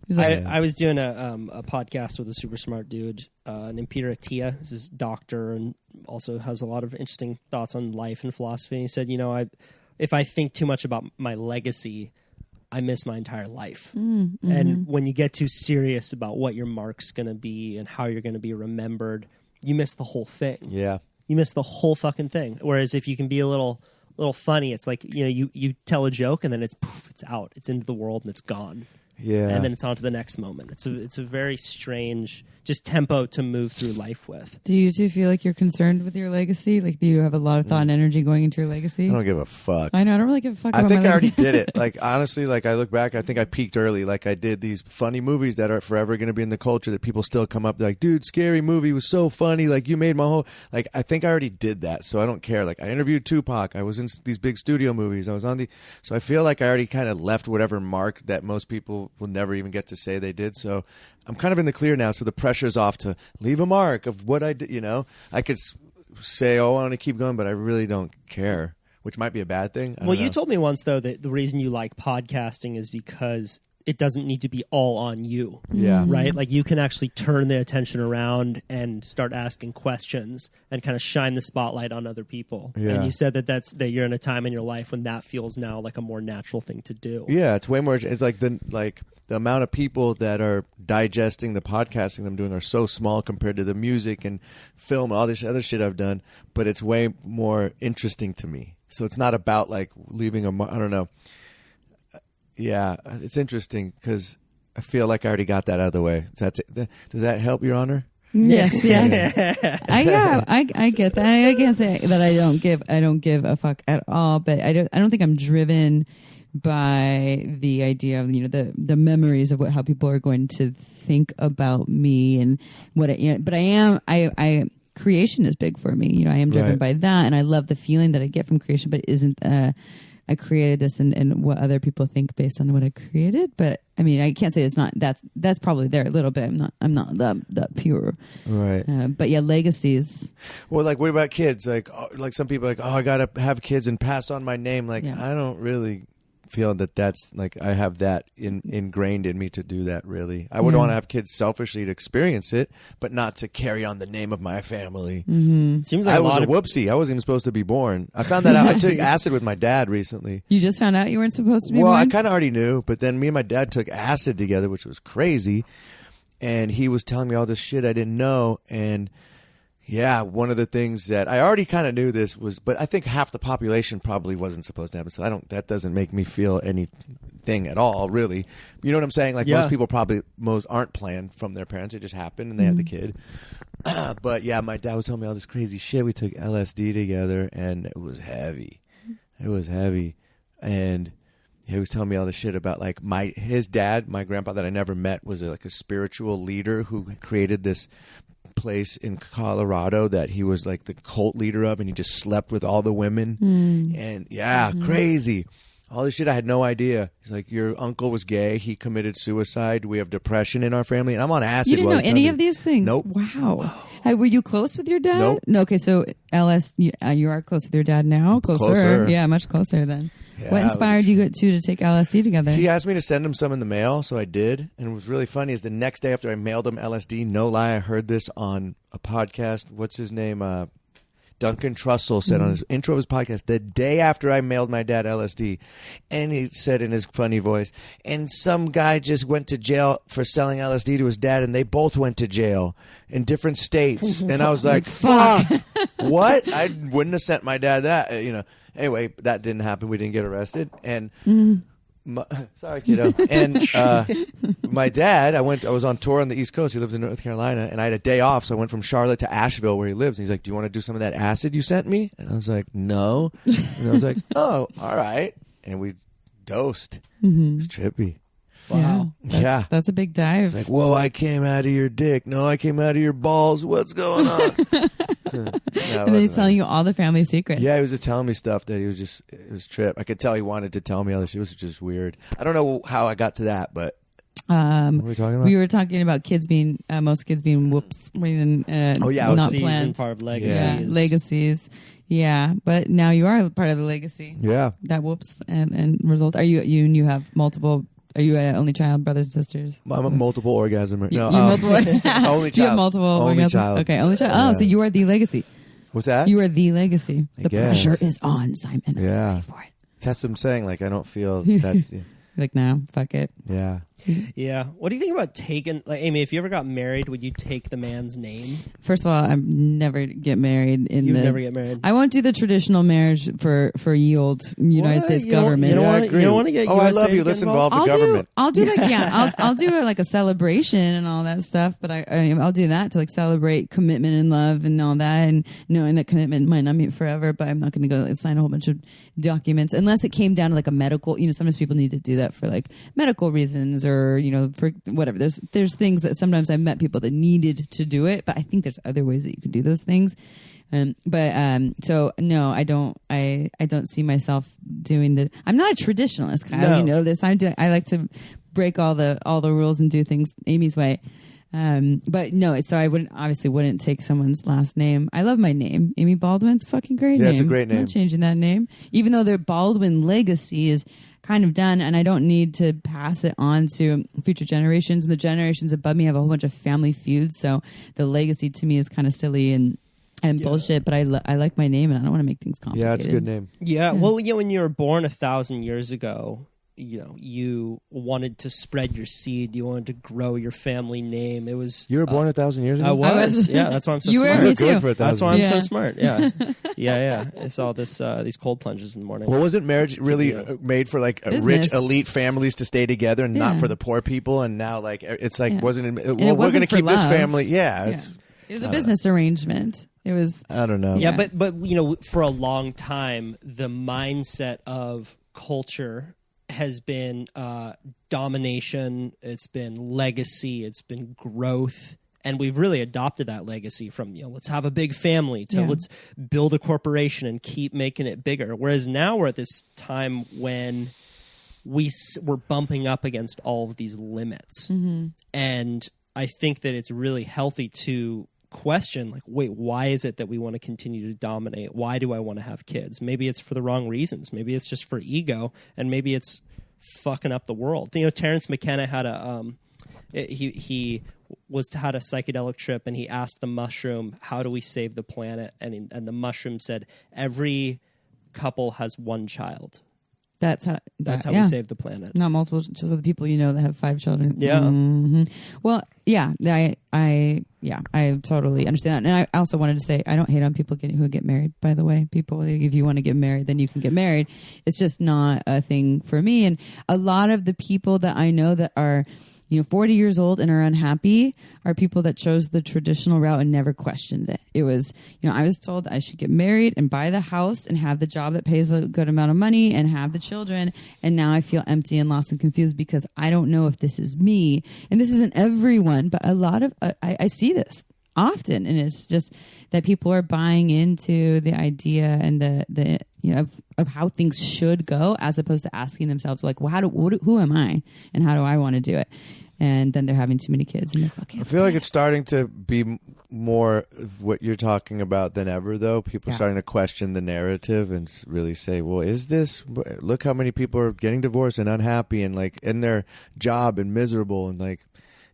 He's like, I was doing a podcast with a super smart dude named Peter Attia. He's this doctor and also has a lot of interesting thoughts on life and philosophy. And he said, you know, if I think too much about my legacy, I miss my entire life. And when you get too serious about what your mark's going to be and how you're going to be remembered, you miss the whole thing. Yeah. You miss the whole fucking thing. Whereas if you can be a little funny, it's like, you know, you tell a joke and then it's out. It's into the world and it's gone. Yeah. And then it's on to the next moment. It's a very strange just tempo to move through life with. do you two feel like you're concerned with your legacy? Like, do you have a lot of thought and energy going into your legacy? I don't give a fuck. I know. I don't really give a fuck I about think my I already legacy. did it. Like, honestly, like I look back, I think I peaked early. Like I did these funny movies that are forever going to be in the culture that people still come up. They're like, dude, Scary Movie was so funny. Like you made my whole, like, I think I already did that. So I don't care. Like I interviewed Tupac. I was in these big studio movies. I was on so I feel like I already kind of left whatever mark that most people will never even get to say they did. So I'm kind of in the clear now. So the pressure's off to leave a mark of what I did. I could say, oh, I want to keep going, but I really don't care, which might be a bad thing. I don't know. You told me once, though, that the reason you like podcasting is because it doesn't need to be all on you. Yeah. Right? Like you can actually turn the attention around and start asking questions and kind of shine the spotlight on other people. Yeah. And you said that you're in a time in your life when that feels now like a more natural thing to do. Yeah, it's way more. It's like the amount of people that are digesting the podcasting I'm doing are so small compared to the music and film and all this other shit I've done. But it's way more interesting to me. So it's not about like leaving a mark. I don't know. Yeah, it's interesting because I feel like I already got that out of the way. Does that help, Your Honor? Yes. I get that. I can't say that I don't give a fuck at all, but I don't think I'm driven by the idea of the memories of how people are going to think about me and what but I creation is big for me. I am driven by that, and I love the feeling that I get from creation, but it isn't I created this and what other people think based on what I created. But I mean, I can't say it's not that's probably there a little bit. I'm not that pure. Right. But yeah, legacies. Well, like what about kids? Like some people are like, oh, I got to have kids and pass on my name. Like I don't really feel that's like I have that ingrained in me to do that. Really, I would want to have kids selfishly to experience it, but not to carry on the name of my family. Mm-hmm. Seems like I was a whoopsie. I wasn't even supposed to be born. I found that out. I took acid with my dad recently. You just found out you weren't supposed to be born? Well, I kind of already knew, but then me and my dad took acid together, which was crazy, and he was telling me all this shit I didn't know. And yeah, one of the things that I already kind of knew this was, but I think half the population probably wasn't supposed to happen. So that doesn't make me feel anything at all, really. You know what I'm saying? Like most people most aren't planned from their parents. It just happened and they had the kid. But yeah, my dad was telling me all this crazy shit. We took LSD together and it was heavy. And he was telling me all this shit about like his dad, my grandpa that I never met, was like a spiritual leader who created this place in Colorado that he was like the cult leader of, and he just slept with all the women. And crazy. All this shit I had no idea. He's like, your uncle was gay, he committed suicide, we have depression in our family, and I'm on acid. You didn't know any of these things? Nope. Wow. Hey, were you close with your dad? Nope. No. Okay, so you are close with your dad now? Closer. Yeah, much closer then. Yeah, what inspired you to take LSD together? He asked me to send him some in the mail, so I did. And it was really funny is the next day after I mailed him LSD, no lie, I heard this on a podcast. What's his name? Duncan Trussell said on his intro of his podcast, the day after I mailed my dad LSD. And he said in his funny voice, and some guy just went to jail for selling LSD to his dad, and they both went to jail in different states. And I was like, fuck. What? I wouldn't have sent my dad that, Anyway, that didn't happen. We didn't get arrested. And sorry, kiddo. And my dad, I was on tour on the East Coast. He lives in North Carolina, and I had a day off, so I went from Charlotte to Asheville, where he lives. And he's like, "Do you want to do some of that acid you sent me?" And I was like, "No." And I was like, "Oh, all right." And we dosed. It was trippy. Wow. That's a big dive. It's like, whoa, I came out of your dick. No, I came out of your balls. What's going on? And then he's telling you all the family secrets. Yeah, he was just telling me stuff that it was trip. I could tell he wanted to tell me all this. It was just weird. I don't know how I got to that, but what were we talking about? We were talking about most kids being whoops. Not planned. Part of legacies. Yeah, legacies. Yeah, but now you are part of the legacy. Yeah. That whoops and result. Are you have multiple? Are you an only child, brothers and sisters? I'm a multiple orgasm. No, multiple. only child. You have multiple only orgasms? child. Okay, only child. Oh, so you are the legacy. What's that? You are the legacy. I The guess. pressure is on, Simon. Yeah. I'm ready for it. That's what I'm saying. Like, I don't feel that's... Like, no, fuck it. Yeah. Yeah. What do you think about taking, like, Amy, if you ever got married, would you take the man's name? First of all, I never get married. You never get married? I won't do the traditional marriage for ye old United States government. You don't want to get USA I love you. Let's involve the government. I'll do like I'll do like a celebration and all that stuff. But I'll do that to like celebrate commitment and love and all that, and knowing that commitment might not be forever. But I'm not going to go sign a whole bunch of documents unless it came down to like a medical. Sometimes people need to do that for like medical reasons or for whatever. There's things that sometimes I've met people that needed to do it, but I think there's other ways that you can do those things. So no, I don't see myself doing the. I'm not a traditionalist, Kyle. No. You know this. I like to break all the rules and do things Amy's way. But no, so I wouldn't take someone's last name. I love my name. Amy Baldwin's a fucking great name. Yeah, it's a great name. I'm not changing that name. Even though their Baldwin legacy is kind of done and I don't need to pass it on to future generations. And the generations above me have a whole bunch of family feuds. So the legacy to me is kind of silly and bullshit, but I like my name and I don't want to make things complicated. Yeah, it's a good name. Yeah. Well, when you were born 1,000 years ago, you wanted to spread your seed. You wanted to grow your family name. It was You were born 1,000 years ago? I was. Yeah, that's why I'm so You were, smart. me too. For That's why I'm Yeah. so smart. Yeah. Yeah. I saw these cold plunges in the morning. Well, wasn't marriage really made for like Business. rich elite families to stay together and not Yeah. for the poor people? And now like it's like Yeah. wasn't it, it we're wasn't going to for keep this love. family. Yeah, Yeah. it's It was a business arrangement. It was. I don't know. Yeah, Yeah. but for a long time, the mindset of culture has been domination. It's been legacy. It's been growth. And we've really adopted that legacy from, let's have a big family to Yeah. let's build a corporation and keep making it bigger. Whereas now we're at this time when we're bumping up against all of these limits. Mm-hmm. And I think that it's really healthy to question, like, wait, why is it that we want to continue to dominate? Why do I want to have kids? Maybe it's for the wrong reasons. Maybe it's just for ego, and maybe it's fucking up the world. Terrence McKenna had he had a psychedelic trip, and he asked the mushroom, "How do we save the planet?" And the mushroom said, "Every couple has one child. That's how we save the planet." Not multiple, just the people that have 5 children. Yeah. Mm-hmm. Well, yeah, I totally understand that. And I also wanted to say, I don't hate on people who get married, by the way. People, if you want to get married, then you can get married. It's just not a thing for me. And a lot of the people that I know that are 40 years old and are unhappy are people that chose the traditional route and never questioned it. It was, I was told I should get married and buy the house and have the job that pays a good amount of money and have the children. And now I feel empty and lost and confused because I don't know if this is me. And this isn't everyone, but a lot of, I see this often. And it's just that people are buying into the idea and the of how things should go, as opposed to asking themselves, like, well, who am I and how do I want to do it? And then they're having too many kids and they're fucking. I feel like it's starting to be more of what you're talking about than ever, though. People are starting to question the narrative and really say, well, is this, look how many people are getting divorced and unhappy and like in their job and miserable and like,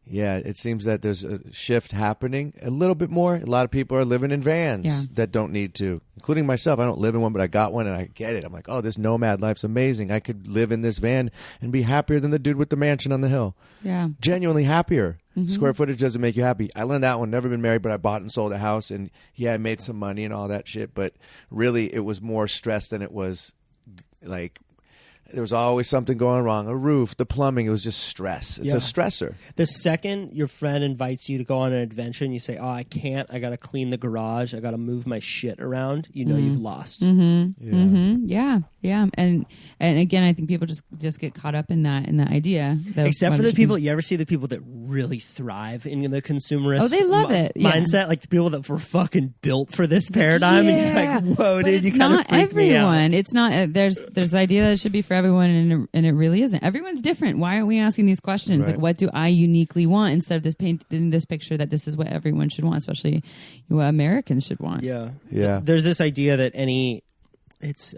yeah, it seems that there's a shift happening a little bit more. A lot of people are living in vans that don't need to, including myself. I don't live in one, but I got one and I get it. I'm like, oh, this nomad life's amazing. I could live in this van and be happier than the dude with the mansion on the hill. Yeah. Genuinely happier. Mm-hmm. Square footage doesn't make you happy. I learned that one. Never been married, but I bought and sold a house and I made some money and all that shit. But really, it was more stress than it was like. There was always something going wrong. A roof, the plumbing, it was just stress. It's a stressor. The second your friend invites you to go on an adventure and you say, oh, I can't, I got to clean the garage, I got to move my shit around, you've lost. Mm-hmm. Yeah. Mm-hmm. Yeah. And again, I think people just get caught up in that idea. Except for the people, you ever see the people that really thrive in the consumerist they love it. mindset? Like the people that were fucking built for this paradigm. And you're like, whoa, dude, you kind of freak me out. It's not, there's the idea that it should be for everyone and it really isn't. Everyone's different. Why aren't we asking these questions? Right. Like, what do I uniquely want instead of this painting this picture that this is what everyone should want, especially what Americans should want. Yeah. Yeah. There's this idea that it's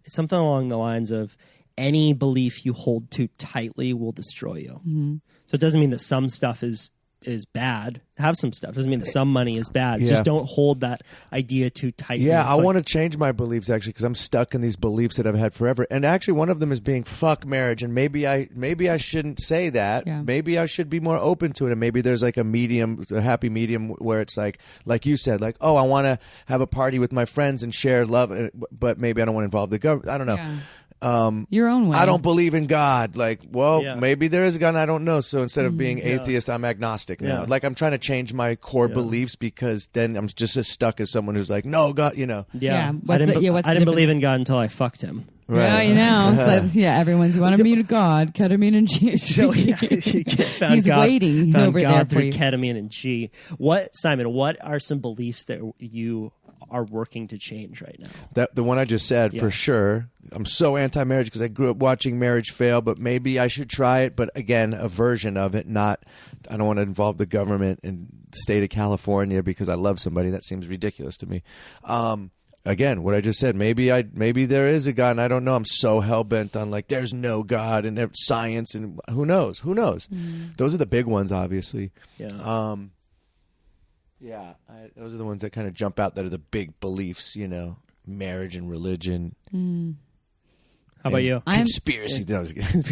something along the lines of any belief you hold too tightly will destroy you. Mm-hmm. So it doesn't mean that some stuff is bad. Have some stuff. Doesn't mean that some money is bad. It's Yeah. just don't hold that idea too tightly. Yeah, It's I want to change my beliefs actually because I'm stuck in these beliefs that I've had forever. And actually, one of them is being fuck marriage, and maybe I shouldn't say that. Yeah. Maybe I should be more open to it, and maybe there's like a happy medium where it's like you said, like, oh, I want to have a party with my friends and share love, but maybe I don't want to involve the government. I don't know. Yeah. Your own way. I don't believe in God. Like, well, Yeah. maybe there is a God and I don't know. So instead of being atheist, I'm agnostic now. Yeah. Like, I'm trying to change my core beliefs because then I'm just as stuck as someone who's like, no, God, Yeah. I What's didn't, the- what's I the didn't believe difference? in God until I fucked him. Right. Yeah, so, everyone's, you want to meet God, ketamine and G. So you found He's God, waiting found over God there for through you. ketamine and G. Simon, what are some beliefs that you are working to change right now. That the one I just said, for sure. I'm so anti-marriage because I grew up watching marriage fail, but maybe I should try it. But again, a version of it, I don't want to involve the government and the state of California because I love somebody. That seems ridiculous to me. Again, what I just said, maybe there is a God and I don't know. I'm so hell-bent on like there's no God and science and who knows? Those are the big ones, obviously. Yeah. Those are the ones that kind of jump out that are the big beliefs, marriage and religion. How about you? Conspiracy.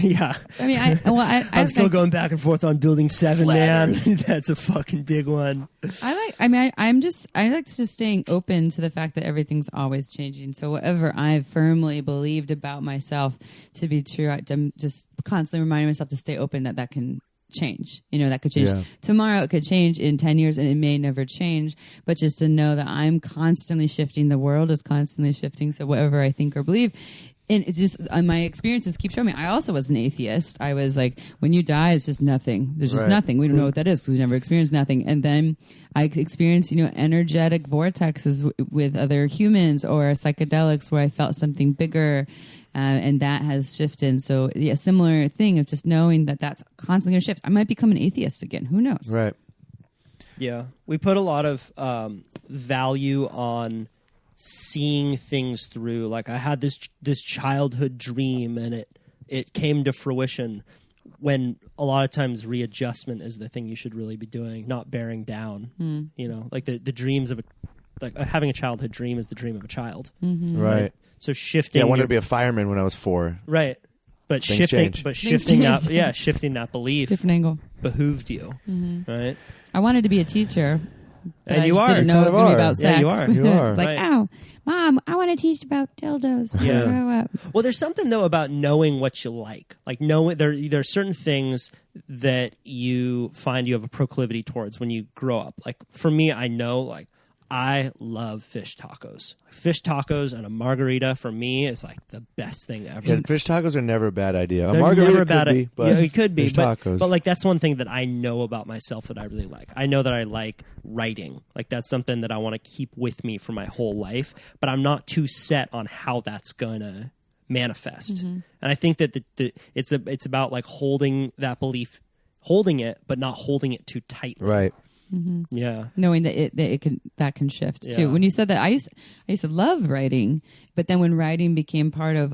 Yeah. I mean, I'm still going back and forth on Building 7, man. That's a fucking big one. I like just staying open to the fact that everything's always changing. So whatever I've firmly believed about myself to be true, I'm just constantly reminding myself to stay open that can change. That could change tomorrow. It could change in 10 years and it may never change. But just to know that I'm constantly shifting. The world is constantly shifting. So whatever I think or believe, and it's just my experiences keep showing me. I also was an atheist. I was like, when you die, it's just nothing. There's just nothing. We don't know what that is because we never experienced nothing. And then I experienced, energetic vortexes with other humans or psychedelics where I felt something bigger. And that has shifted. So, similar thing of just knowing that that's constantly going to shift. I might become an atheist again. Who knows? Right. Yeah. We put a lot of value on seeing things through. Like I had this childhood dream and it came to fruition, when a lot of times readjustment is the thing you should really be doing, not bearing down. Like the dreams of having a childhood dream is the dream of a child. Mm-hmm. Right. So shifting. Yeah, I wanted to be a fireman when I was 4. Right. But Things change. shifting that belief Different angle behooved you. Mm-hmm. Right. I wanted to be a teacher. But And I you just are. didn't know it was going to be about sex. You are. It's like, Right. oh, Mom, I want to teach about dildos when I grow up. Well, there's something though about knowing what you like. Like knowing there are certain things that you find you have a proclivity towards when you grow up. Like for me, I know like I love fish tacos. Fish tacos and a margarita for me is like the best thing ever. Yeah, fish tacos are never a bad idea. A They're margarita never could be, but it could be. fish tacos. But like that's one thing that I know about myself that I really like. I know that I like writing. Like that's something that I want to keep with me for my whole life. But I'm not too set on how that's gonna manifest. Mm-hmm. And I think that it's about like holding that belief, holding it, but not holding it too tightly. Right. Mm-hmm. Yeah, knowing that can shift too. When you said that, I used to love writing, but then when writing became part of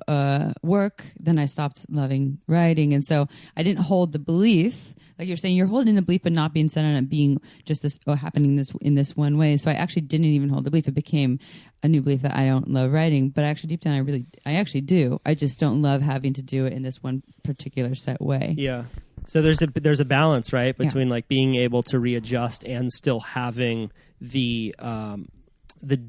work, then I stopped loving writing, and so I didn't hold the belief. Like you're saying, you're holding the belief, but not being set on it being just this happening in this one way. So I actually didn't even hold the belief. It became a new belief that I don't love writing, but actually deep down, I actually do. I just don't love having to do it in this one particular set way. Yeah. So there's a balance, right, between like being able to readjust and still having the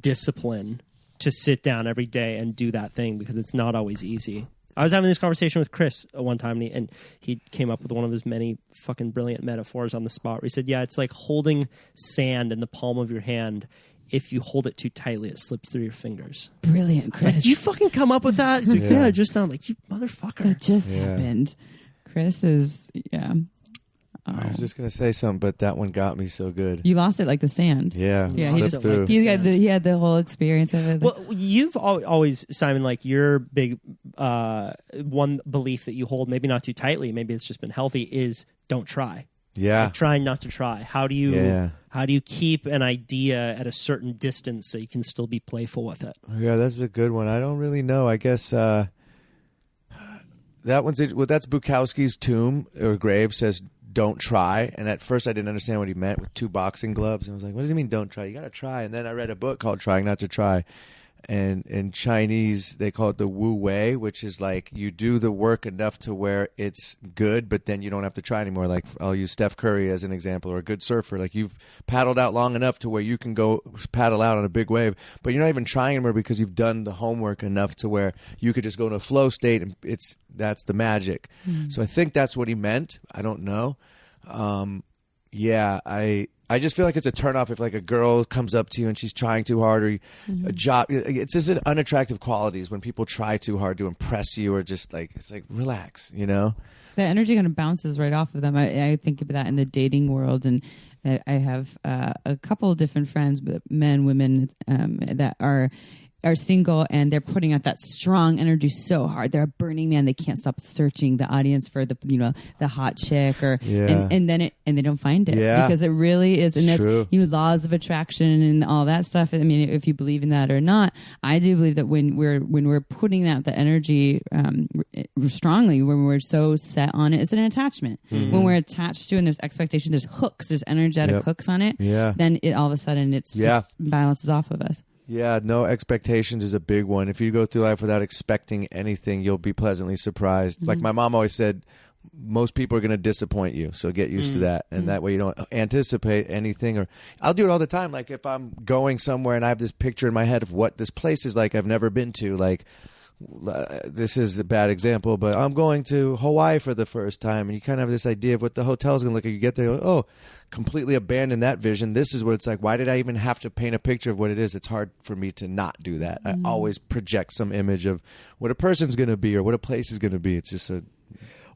discipline to sit down every day and do that thing, because it's not always easy. I was having this conversation with Chris one time, and he came up with one of his many fucking brilliant metaphors on the spot where he said, yeah, it's like holding sand in the palm of your hand. If you hold it too tightly, it slips through your fingers. Brilliant, Chris. Like, you fucking come up with that? He's like, yeah, just now. I'm like, you motherfucker. It just happened. Chris is, I was just gonna say something, but that one got me so good. You lost it like the sand. Yeah, he slipped through. He had the whole experience of it. Well, you've always, Simon, like your big one belief that you hold, maybe not too tightly, maybe it's just been healthy, is don't try. Yeah, like trying not to try. How do you keep an idea at a certain distance so you can still be playful with it? Yeah, that's a good one. I don't really know. I guess. That one's it. Well, that's Bukowski's tomb or grave says don't try. And at first I didn't understand what he meant with 2 boxing gloves. And I was like, what does he mean don't try? You got to try. And then I read a book called Trying Not to Try. And in Chinese, they call it the Wu Wei, which is like you do the work enough to where it's good, but then you don't have to try anymore. Like I'll use Steph Curry as an example, or a good surfer. Like you've paddled out long enough to where you can go paddle out on a big wave, but you're not even trying anymore because you've done the homework enough to where you could just go into a flow state, and that's the magic. Mm. So I think that's what he meant. I don't know. I just feel like it's a turnoff if like a girl comes up to you and she's trying too hard, or a job. It's just an unattractive qualities when people try too hard to impress you, or just like it's like relax, you know. The energy kind of bounces right off of them. I think about that in the dating world, and I have a couple of different friends, men, women, that are single, and they're putting out that strong energy so hard. They're a Burning Man. They can't stop searching the audience for the hot chick, or and they don't find it because it really is. And that's true. Laws of attraction and all that stuff. I mean, if you believe in that or not, I do believe that when we're putting out the energy strongly, when we're so set on it, it's an attachment. Mm-hmm. When we're attached to and there's expectation, there's hooks, there's energetic hooks on it. Yeah. Then it all of a sudden it's just balances off of us. Yeah, no expectations is a big one. If you go through life without expecting anything, you'll be pleasantly surprised. Mm-hmm. Like my mom always said, most people are going to disappoint you, so get used to that. And that way you don't anticipate anything. Or I'll do it all the time. Like if I'm going somewhere and I have this picture in my head of what this place is like I've never been to, like this is a bad example, but I'm going to Hawaii for the first time, and you kind of have this idea of what the hotel's going to look like. You get there, you're like, oh, completely abandon that vision. This is what it's like. Why did I even have to paint a picture of what it is? It's hard for me to not do that. I always project some image of what a person's going to be or what a place is going to be. It's just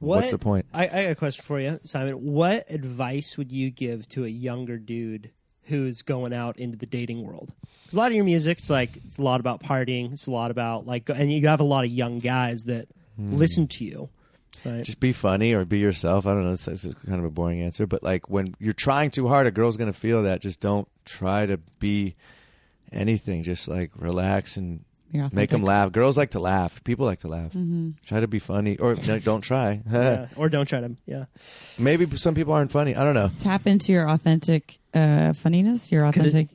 what's the point? I got a question for you, Simon. What advice would you give to a younger dude who's going out into the dating world? Because a lot of your music, it's a lot about partying. It's a lot about and you have a lot of young guys that listen to you. Right. Just be funny or be yourself. I don't know. It's kind of a boring answer, but like when you're trying too hard, a girl's going to feel that. Just don't try to be anything. Just like relax and make them laugh. Girls like to laugh. People like to laugh. Mm-hmm. Try to be funny, or don't try. Or don't try to. Yeah. Maybe some people aren't funny. I don't know. Tap into your authentic funniness, your authentic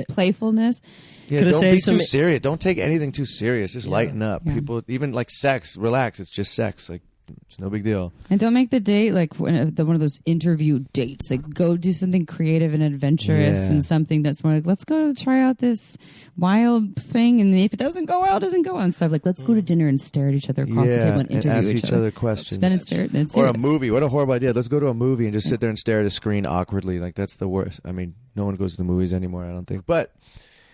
playfulness. Yeah, don't be too serious. Don't take anything too serious. Just lighten up. Yeah. People, even like sex, relax. It's just sex. Like, it's no big deal. And don't make the date like one of those interview dates. Like, go do something creative and adventurous and something that's more like, let's go try out this wild thing. And if it doesn't go well, it doesn't go on. So like, let's go to dinner and stare at each other across the table and interview ask each other questions. Then it's fair. Or a movie. What a horrible idea. Let's go to a movie and just sit there and stare at a screen awkwardly. Like, that's the worst. I mean, no one goes to the movies anymore, I don't think. But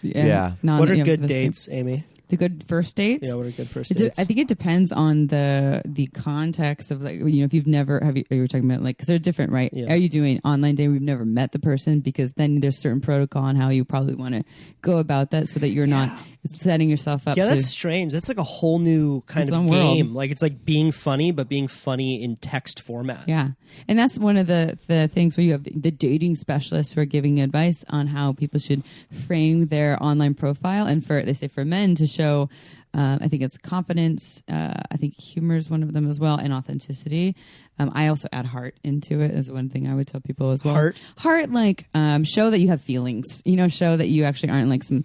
what are good dates, Amy? The good first dates? Yeah, what are good first dates? I think it depends on the context of like, if you've never, you were talking about like, because they're different, right? Yeah. Are you doing online dating where you've never met the person? Because then there's certain protocol on how you probably want to go about that so that you're not setting yourself up. Yeah, that's strange. That's like a whole new kind of game. World. Like it's like being funny, but being funny in text format. Yeah. And that's one of the things where you have the dating specialists who are giving advice on how people should frame their online profile. And they say for men to show, I think it's confidence. I think humor is one of them as well, and authenticity. I also add heart into it as one thing I would tell people as well. Heart, like show that you have feelings. Show that you actually aren't like some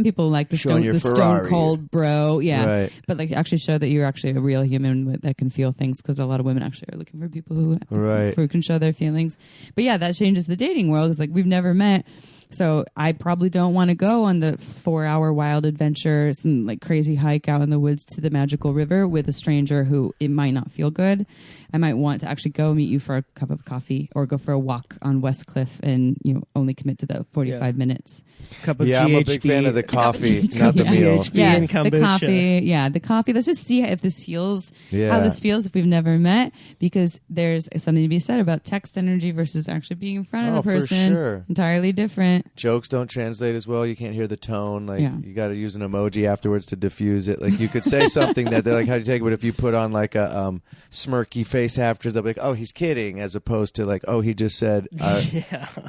people like the stone cold bro. Yeah, right. But like actually show that you're actually a real human that can feel things, because a lot of women actually are looking for people who can show their feelings. But yeah, that changes the dating world. It's like we've never met. So I probably don't want to go on the 4-hour wild adventure, some like crazy hike out in the woods to the magical river with a stranger who it might not feel good. I might want to actually go meet you for a cup of coffee or go for a walk on West Cliff and only commit to the 45 minutes. Cup of GHB. I'm a big fan of the coffee, not the meal. GHB and kombucha. The coffee. Let's just see if this feels how this feels if we've never met, because there's something to be said about text energy versus actually being in front of the person. For sure. Entirely different. Jokes don't translate as well. You can't hear the tone. Like you got to use an emoji afterwards to diffuse it. Like you could say something that they're like, "How do you take it?" But if you put on like a smirky face after, they'll be like, "Oh, he's kidding," as opposed to like, "Oh, he just said." What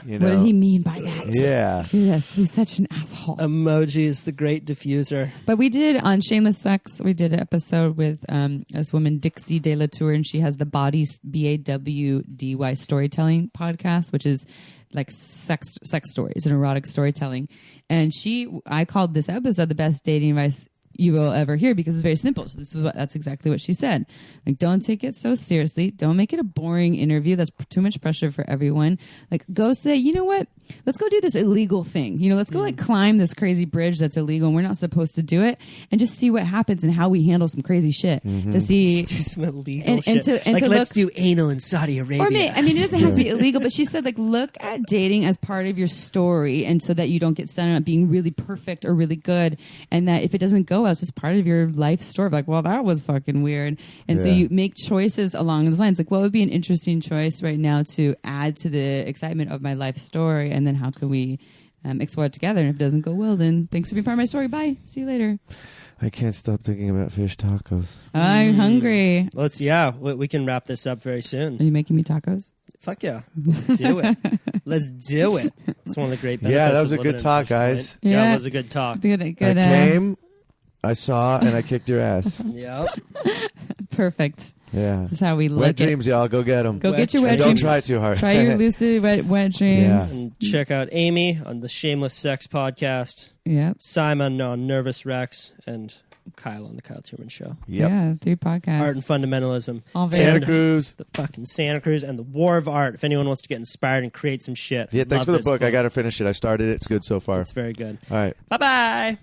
did he mean by that? Yeah. Yes, he's such an asshole. Emoji is the great diffuser. But we did on Shameless Sex. We did an episode with this woman Dixie De La Tour, and she has the BAWDY storytelling podcast, which is like sex stories and erotic storytelling. And I called this episode the best dating advice you will ever hear, because it's very simple. So that's exactly what she said. Like, don't take it so seriously. Don't make it a boring interview. That's too much pressure for everyone. Like, go say, you know what? let's go do this illegal thing. Let's go like climb this crazy bridge that's illegal and we're not supposed to do it, and just see what happens and how we handle some crazy shit to see. Let's do some illegal and shit. to Let's look, do anal in Saudi Arabia. Or it doesn't have to be illegal, but she said, like, look at dating as part of your story, and so that you don't get set on being really perfect or really good, and that if it doesn't go well, it's just part of your life story. Like, well, that was fucking weird. And so you make choices along those lines. Like, what would be an interesting choice right now to add to the excitement of my life story, and then how can we explore it together? And if it doesn't go well, then thanks for being part of my story. Bye. See you later. I can't stop thinking about fish tacos. I'm hungry. We can wrap this up very soon. Are you making me tacos? Fuck yeah. Let's do it. Let's do it. It's one of the great benefits. Yeah, that was of a good living in talk, Michigan, guys. right? Yeah. It was a good talk. Good. I came, I saw, and I kicked your ass. Yep. Perfect. Yeah. This is how we Wet like it. dreams, y'all. Go get them. Go get your wet Don't dreams. try too hard. Try your lucid wet dreams. Yeah. And check out Amy on the Shameless Sex podcast, Yep. Simon on Nervous Rex, and Kyle on the Kyle Thiermann Show. Yep. Yeah, 3 podcasts. Art and Fundamentalism. All very Santa And Cruz. The fucking Santa Cruz and the War of Art. If anyone wants to get inspired and create some shit. Yeah, thanks love for the this book. I book. got to finish it. I started it. It's good so far. It's very good. All right. Bye-bye.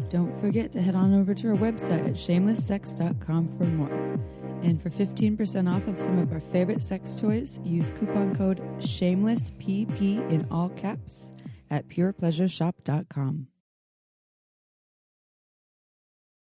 Don't forget to head on over to our website at shamelesssex.com for more. And for 15% off of some of our favorite sex toys, use coupon code SHAMELESSPP in all caps at purepleasureshop.com.